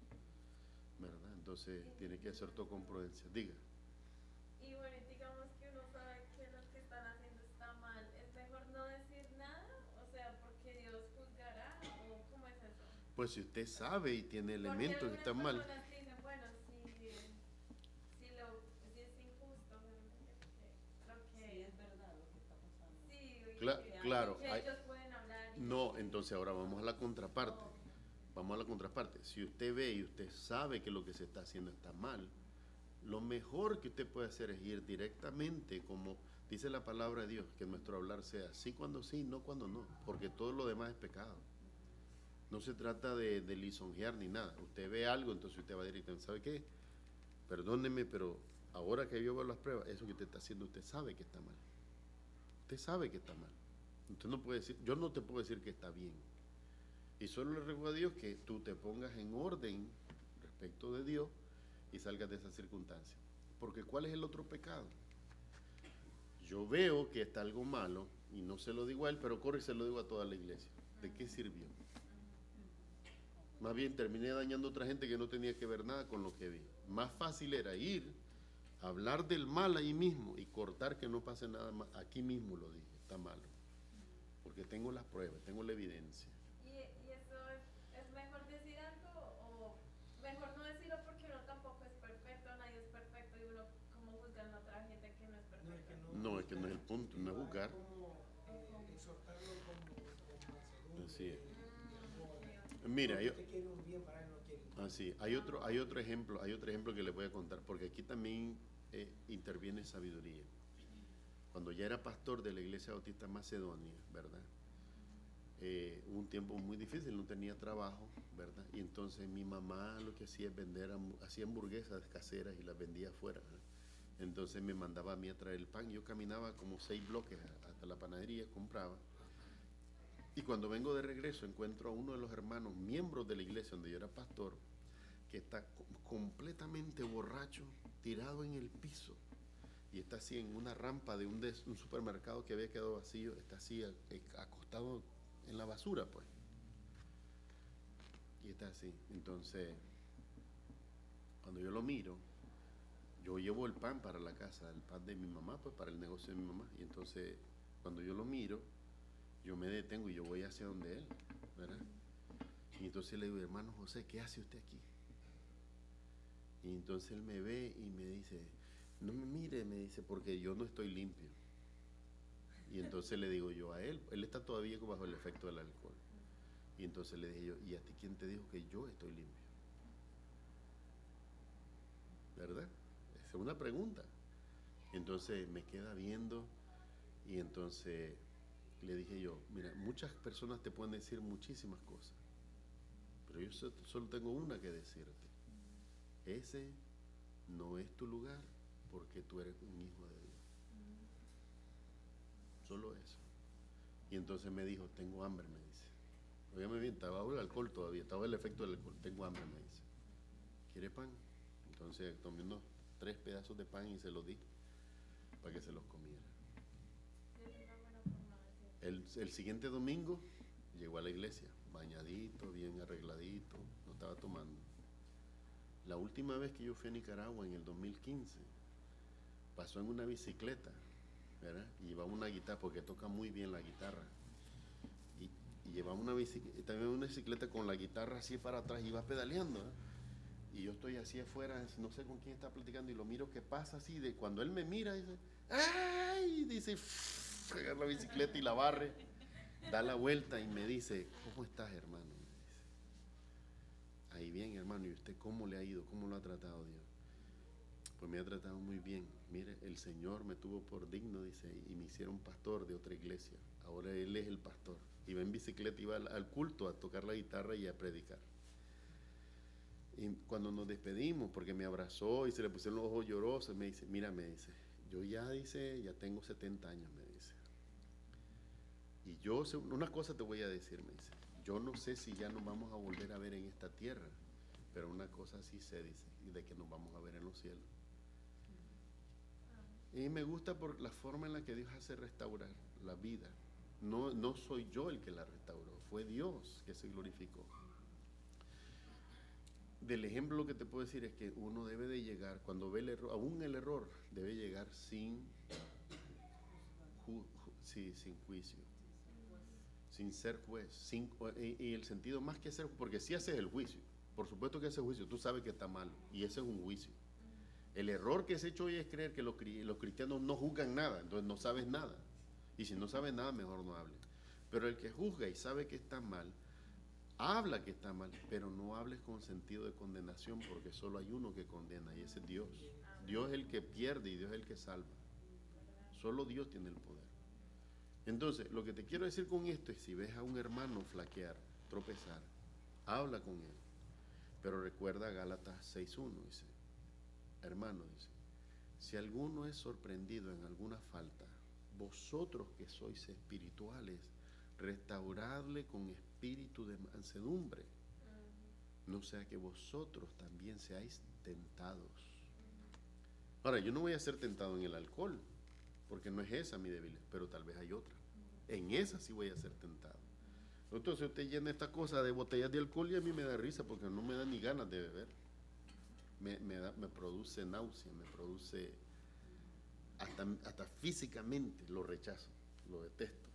¿verdad? Entonces tiene que hacer todo con prudencia. Diga. Y bueno, digamos que uno sabe que lo que están haciendo está mal. ¿Es mejor no decir nada? O sea, porque Dios juzgará, ¿o cómo es eso? Pues si usted sabe y tiene elementos que están mal. Porque algunas personas dicen, bueno, si es injusto, obviamente, porque lo que... Sí, es verdad lo que está pasando. Sí, Claro. que ellos pueden hablar. No, entonces ahora vamos a la contraparte. Vamos a la contraparte. Si usted ve y usted sabe que lo que se está haciendo está mal, lo mejor que usted puede hacer es ir directamente, como dice la palabra de Dios, que nuestro hablar sea sí cuando sí, no cuando no, porque todo lo demás es pecado. No se trata de lisonjear ni nada. Usted ve algo, entonces usted va directamente, ¿sabe qué? Perdóneme, pero ahora que yo veo las pruebas, eso que usted está haciendo, usted sabe que está mal. Usted sabe que está mal. Usted no puede decir, yo no te puedo decir que está bien. Y solo le ruego a Dios que tú te pongas en orden respecto de Dios y salgas de esa circunstancia. Porque ¿cuál es el otro pecado? Yo veo que está algo malo y no se lo digo a él, pero corre y se lo digo a toda la iglesia. ¿De qué sirvió? Más bien terminé dañando a otra gente que no tenía que ver nada con lo que vi. Más fácil era ir, hablar del mal ahí mismo y cortar que no pase nada más. Aquí mismo lo dije, está malo. Porque tengo las pruebas, tengo la evidencia. ¿Y eso es mejor decir algo o mejor no decirlo porque uno tampoco es perfecto, nadie es perfecto y uno como juzgan a otra gente que no es perfecta? No, es que no es el punto, no es juzgar. Así es. Mira, hay otro ejemplo que les voy a contar, porque aquí también interviene sabiduría. Cuando ya era pastor de la Iglesia Bautista Macedonia, ¿verdad? Hubo un tiempo muy difícil, no tenía trabajo, ¿verdad? Y entonces mi mamá lo que hacía es hacía hamburguesas caseras y las vendía afuera, ¿eh? Entonces me mandaba a mí a traer el pan. Yo caminaba como 6 bloques hasta la panadería, compraba. Y cuando vengo de regreso encuentro a uno de los hermanos, miembros de la iglesia donde yo era pastor, que está completamente borracho, tirado en el piso. Y está así en una rampa de un supermercado que había quedado vacío, está así acostado en la basura, pues. Y está así. Entonces, cuando yo lo miro, yo llevo el pan para la casa, el pan de mi mamá, pues para el negocio de mi mamá. Y entonces, cuando yo lo miro, yo me detengo y yo voy hacia donde él, ¿verdad? Y entonces le digo, hermano José, ¿qué hace usted aquí? Y entonces él me ve y me dice, no me mire, me dice, porque yo no estoy limpio. Y entonces le digo yo a él está todavía bajo el efecto del alcohol. Y entonces le dije yo, ¿y a ti quién te dijo que yo estoy limpio? ¿Verdad? Esa es una pregunta. Entonces me queda viendo y entonces le dije yo, mira, muchas personas te pueden decir muchísimas cosas, pero yo solo tengo una que decirte. Ese no es tu lugar porque tú eres un hijo de Dios. Solo eso. Y entonces me dijo, tengo hambre, me dice. Óigame bien, estaba bajo el alcohol todavía, estaba el efecto del alcohol. Tengo hambre, me dice. ¿Quiere pan? Entonces tomé unos 3 pedazos de pan y se los di para que se los comiera. El siguiente domingo llegó a la iglesia, bañadito, bien arregladito, no estaba tomando. La última vez que yo fui a Nicaragua, en el 2015, pasó en una bicicleta, ¿verdad? Y llevaba una guitarra, porque toca muy bien la guitarra. Y llevaba también una bicicleta con la guitarra así para atrás, iba pedaleando, ¿eh? Y yo estoy así afuera, no sé con quién está platicando, y lo miro que pasa así, de cuando él me mira, dice, ¡ay! Dice, agarra la bicicleta y la barre, da la vuelta y me dice, ¿cómo estás, hermano? Me dice. Ahí bien, hermano, ¿y usted cómo le ha ido? ¿Cómo lo ha tratado Dios? Pues me ha tratado muy bien. Mire, el Señor me tuvo por digno, dice, y me hicieron pastor de otra iglesia. Ahora él es el pastor. Iba en bicicleta, iba al culto a tocar la guitarra y a predicar. Y cuando nos despedimos, porque me abrazó y se le pusieron los ojos llorosos, me dice, mira, me dice, yo ya tengo 70 años, me dice. Y yo, una cosa te voy a decir, me dice, yo no sé si ya nos vamos a volver a ver en esta tierra, pero una cosa sí sé, dice, y de que nos vamos a ver en los cielos. Y me gusta por la forma en la que Dios hace restaurar la vida. No soy yo el que la restauró, fue Dios que se glorificó. Del ejemplo que te puedo decir es que uno debe de llegar, cuando ve el error, aún el error, debe llegar sin juicio, sin ser juez, y el sentido más que ser, porque si haces el juicio, por supuesto que ese juicio, tú sabes que está mal, y ese es un juicio. El error que se ha hecho hoy es creer que los cristianos no juzgan nada, entonces no sabes nada, y si no sabes nada, mejor no hables. Pero el que juzga y sabe que está mal, habla que está mal, pero no hables con sentido de condenación, porque solo hay uno que condena, y ese es Dios. Dios es el que pierde y Dios es el que salva. Solo Dios tiene el poder. Entonces, lo que te quiero decir con esto es, si ves a un hermano flaquear, tropezar, habla con él. Pero recuerda Gálatas 6:1, dice, hermano, dice, si alguno es sorprendido en alguna falta, vosotros que sois espirituales, restauradle con espíritu de mansedumbre, no sea que vosotros también seáis tentados. Ahora, yo no voy a ser tentado en el alcohol, porque no es esa mi debilidad, pero tal vez hay otra. En esa sí voy a ser tentado. Entonces usted llena esta cosa de botellas de alcohol y a mí me da risa porque no me da ni ganas de beber. Me produce náusea, me produce hasta físicamente lo rechazo, lo detesto.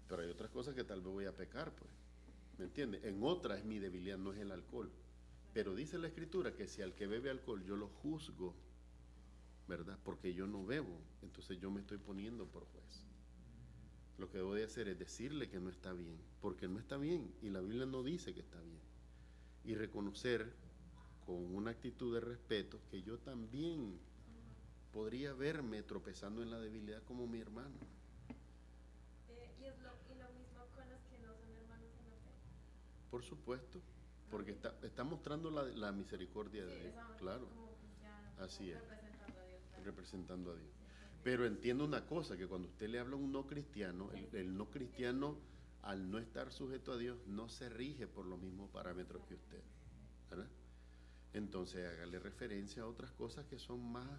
Pero hay otras cosas que tal vez voy a pecar, pues. ¿Me entiende? En otra es mi debilidad, no es el alcohol. Pero dice la Escritura que si al que bebe alcohol yo lo juzgo, ¿verdad? Porque yo no bebo, entonces yo me estoy poniendo por juez. Lo que debo de hacer es decirle que no está bien, porque no está bien, y la Biblia no dice que está bien. Y reconocer con una actitud de respeto que yo también podría verme tropezando en la debilidad como mi hermano. ¿Y lo mismo con los que no son hermanos en la fe? Por supuesto, porque está mostrando la misericordia de Dios, claro. Así es, representando a Dios. Pero entiendo una cosa, que cuando usted le habla a un no cristiano, el no cristiano, al no estar sujeto a Dios, no se rige por los mismos parámetros que usted, ¿verdad? Entonces hágale referencia a otras cosas que son más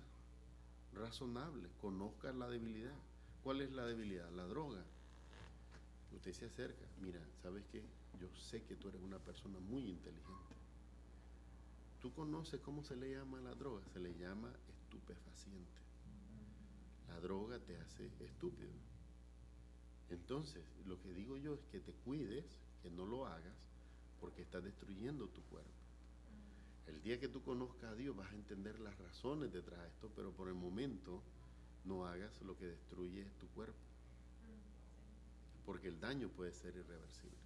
razonables, conozca la debilidad. ¿Cuál es la debilidad? La droga. Usted se acerca, mira, ¿sabes qué? Yo sé que tú eres una persona muy inteligente. ¿Tú conoces cómo se le llama a la droga? Se le llama estupefaciente. La droga te hace estúpido. Entonces, lo que digo yo es que te cuides, que no lo hagas, porque estás destruyendo tu cuerpo. El día que tú conozcas a Dios vas a entender las razones detrás de esto, pero por el momento no hagas lo que destruye tu cuerpo, porque el daño puede ser irreversible.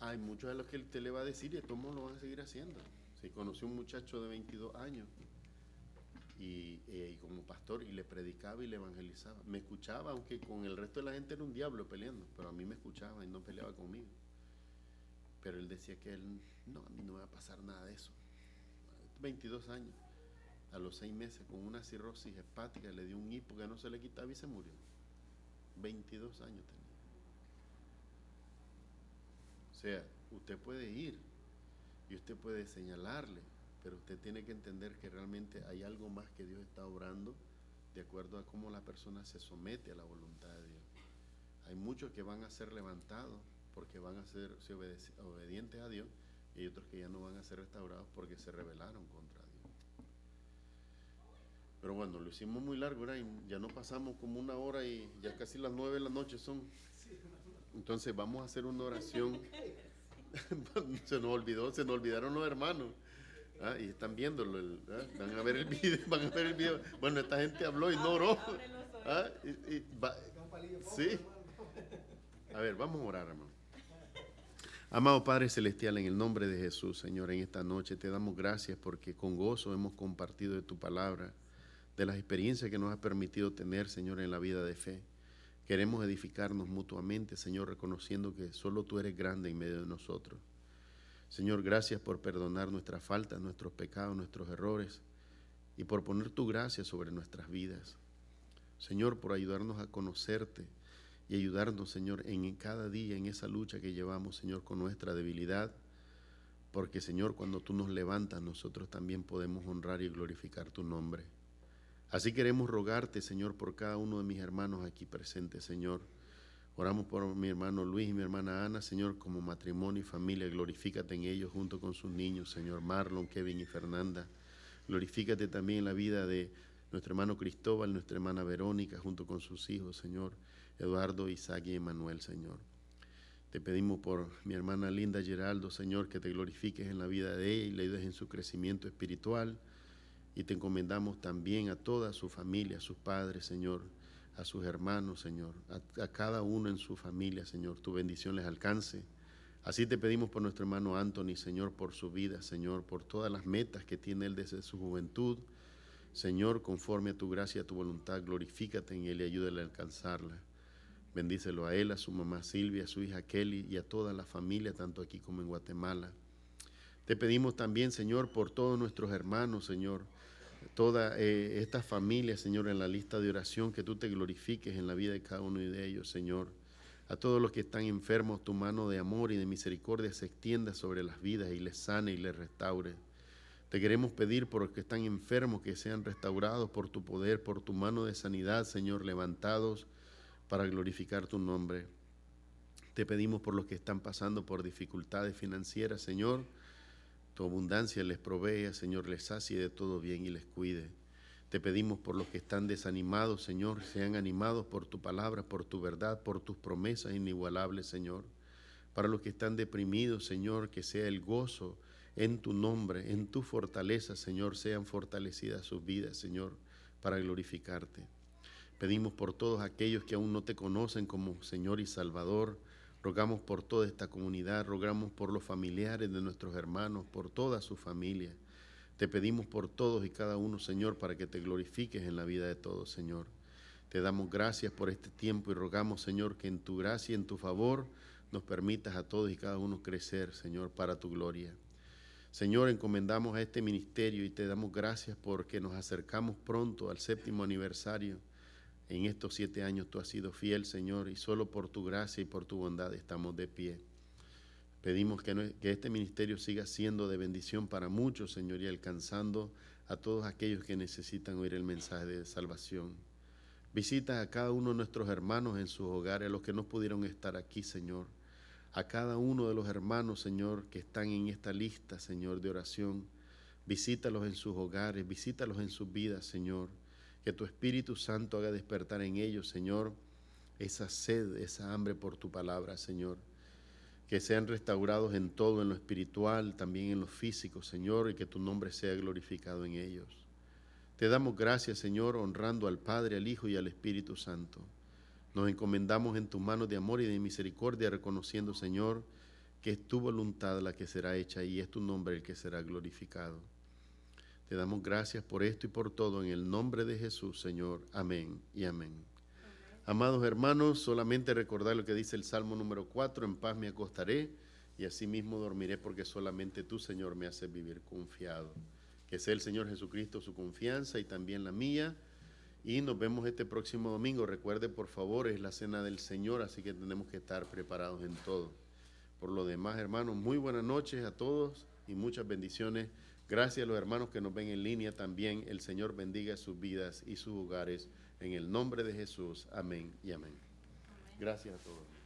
Hay muchos de los que usted le va a decir y estos lo van a seguir haciendo. Si conoció un muchacho de 22 años y como pastor, y le predicaba y le evangelizaba, me escuchaba, aunque con el resto de la gente era un diablo peleando, pero a mí me escuchaba y no peleaba conmigo. Pero él decía que él, no, a mí no me va a pasar nada de eso. 22 años, a los 6 meses con una cirrosis hepática, le dio un hipo que no se le quitaba y se murió. 22 años tenía. O sea, usted puede ir y usted puede señalarle, pero usted tiene que entender que realmente hay algo más que Dios está obrando de acuerdo a cómo la persona se somete a la voluntad de Dios. Hay muchos que van a ser levantados porque van a ser obedientes a Dios, y hay otros que ya no van a ser restaurados porque se rebelaron contra Dios. Pero bueno, lo hicimos muy largo, ¿verdad? Y ya no pasamos como 1 hora y ya casi las 9 de la noche son. Entonces vamos a hacer una oración. Se nos olvidaron los hermanos. Y están viéndolo, van a ver el video, Bueno, esta gente habló y no oró. Sí. A ver, vamos a orar, hermano. Amado Padre Celestial, en el nombre de Jesús, Señor, en esta noche te damos gracias porque con gozo hemos compartido de tu palabra, de las experiencias que nos has permitido tener, Señor, en la vida de fe. Queremos edificarnos mutuamente, Señor, reconociendo que solo tú eres grande en medio de nosotros. Señor, gracias por perdonar nuestras faltas, nuestros pecados, nuestros errores, y por poner tu gracia sobre nuestras vidas. Señor, por ayudarnos a conocerte y ayudarnos, Señor, en cada día en esa lucha que llevamos, Señor, con nuestra debilidad, porque, Señor, cuando tú nos levantas, nosotros también podemos honrar y glorificar tu nombre. Así queremos rogarte, Señor, por cada uno de mis hermanos aquí presentes, Señor. Oramos por mi hermano Luis y mi hermana Ana, Señor, como matrimonio y familia. Glorifícate en ellos junto con sus niños, Señor, Marlon, Kevin y Fernanda. Glorifícate también en la vida de nuestro hermano Cristóbal, nuestra hermana Verónica, junto con sus hijos, Señor, Eduardo, Isaac y Emanuel, Señor. Te pedimos por mi hermana Linda Geraldo, Señor, que te glorifiques en la vida de ella y le ayudes en su crecimiento espiritual. Y te encomendamos también a toda su familia, a sus padres, Señor, a sus hermanos, Señor, a cada uno en su familia, Señor. Tu bendición les alcance. Así te pedimos por nuestro hermano Anthony, Señor, por su vida, Señor, por todas las metas que tiene él desde su juventud. Señor, conforme a tu gracia y a tu voluntad, glorifícate en él y ayúdale a alcanzarla. Bendícelo a él, a su mamá Silvia, a su hija Kelly y a toda la familia, tanto aquí como en Guatemala. Te pedimos también, Señor, por todos nuestros hermanos, Señor, toda esta familia, Señor, en la lista de oración, que tú te glorifiques en la vida de cada uno de ellos, Señor. A todos los que están enfermos, tu mano de amor y de misericordia se extienda sobre las vidas y les sane y les restaure. Te queremos pedir por los que están enfermos, que sean restaurados por tu poder, por tu mano de sanidad, Señor, levantados para glorificar tu nombre. Te pedimos por los que están pasando por dificultades financieras, Señor. Tu abundancia les provea, Señor, les sacie de todo bien y les cuide. Te pedimos por los que están desanimados, Señor, sean animados por tu palabra, por tu verdad, por tus promesas inigualables, Señor. Para los que están deprimidos, Señor, que sea el gozo en tu nombre, en tu fortaleza, Señor, sean fortalecidas sus vidas, Señor, para glorificarte. Pedimos por todos aquellos que aún no te conocen como Señor y Salvador. Rogamos por toda esta comunidad, rogamos por los familiares de nuestros hermanos, por toda su familia. Te pedimos por todos y cada uno, Señor, para que te glorifiques en la vida de todos, Señor. Te damos gracias por este tiempo y rogamos, Señor, que en tu gracia y en tu favor nos permitas a todos y cada uno crecer, Señor, para tu gloria. Señor, encomendamos a este ministerio y te damos gracias porque nos acercamos pronto al 7º aniversario. En estos 7 años tú has sido fiel, Señor, y solo por tu gracia y por tu bondad estamos de pie. Pedimos que este ministerio siga siendo de bendición para muchos, Señor, y alcanzando a todos aquellos que necesitan oír el mensaje de salvación. Visita a cada uno de nuestros hermanos en sus hogares, a los que no pudieron estar aquí, Señor. A cada uno de los hermanos, Señor, que están en esta lista, Señor, de oración. Visítalos en sus hogares, visítalos en sus vidas, Señor. Que tu Espíritu Santo haga despertar en ellos, Señor, esa sed, esa hambre por tu palabra, Señor. Que sean restaurados en todo, en lo espiritual, también en lo físico, Señor, y que tu nombre sea glorificado en ellos. Te damos gracias, Señor, honrando al Padre, al Hijo y al Espíritu Santo. Nos encomendamos en tus manos de amor y de misericordia, reconociendo, Señor, que es tu voluntad la que será hecha y es tu nombre el que será glorificado. Te damos gracias por esto y por todo en el nombre de Jesús, Señor. Amén y amén. Amados hermanos, solamente recordar lo que dice el Salmo número 4, en paz me acostaré y asimismo dormiré porque solamente tú, Señor, me haces vivir confiado. Que sea el Señor Jesucristo su confianza y también la mía. Y nos vemos este próximo domingo. Recuerde, por favor, es la cena del Señor, así que tenemos que estar preparados en todo. Por lo demás, hermanos, muy buenas noches a todos y muchas bendiciones. Gracias a los hermanos que nos ven en línea también. El Señor bendiga sus vidas y sus hogares. En el nombre de Jesús. Amén y amén. Gracias a todos.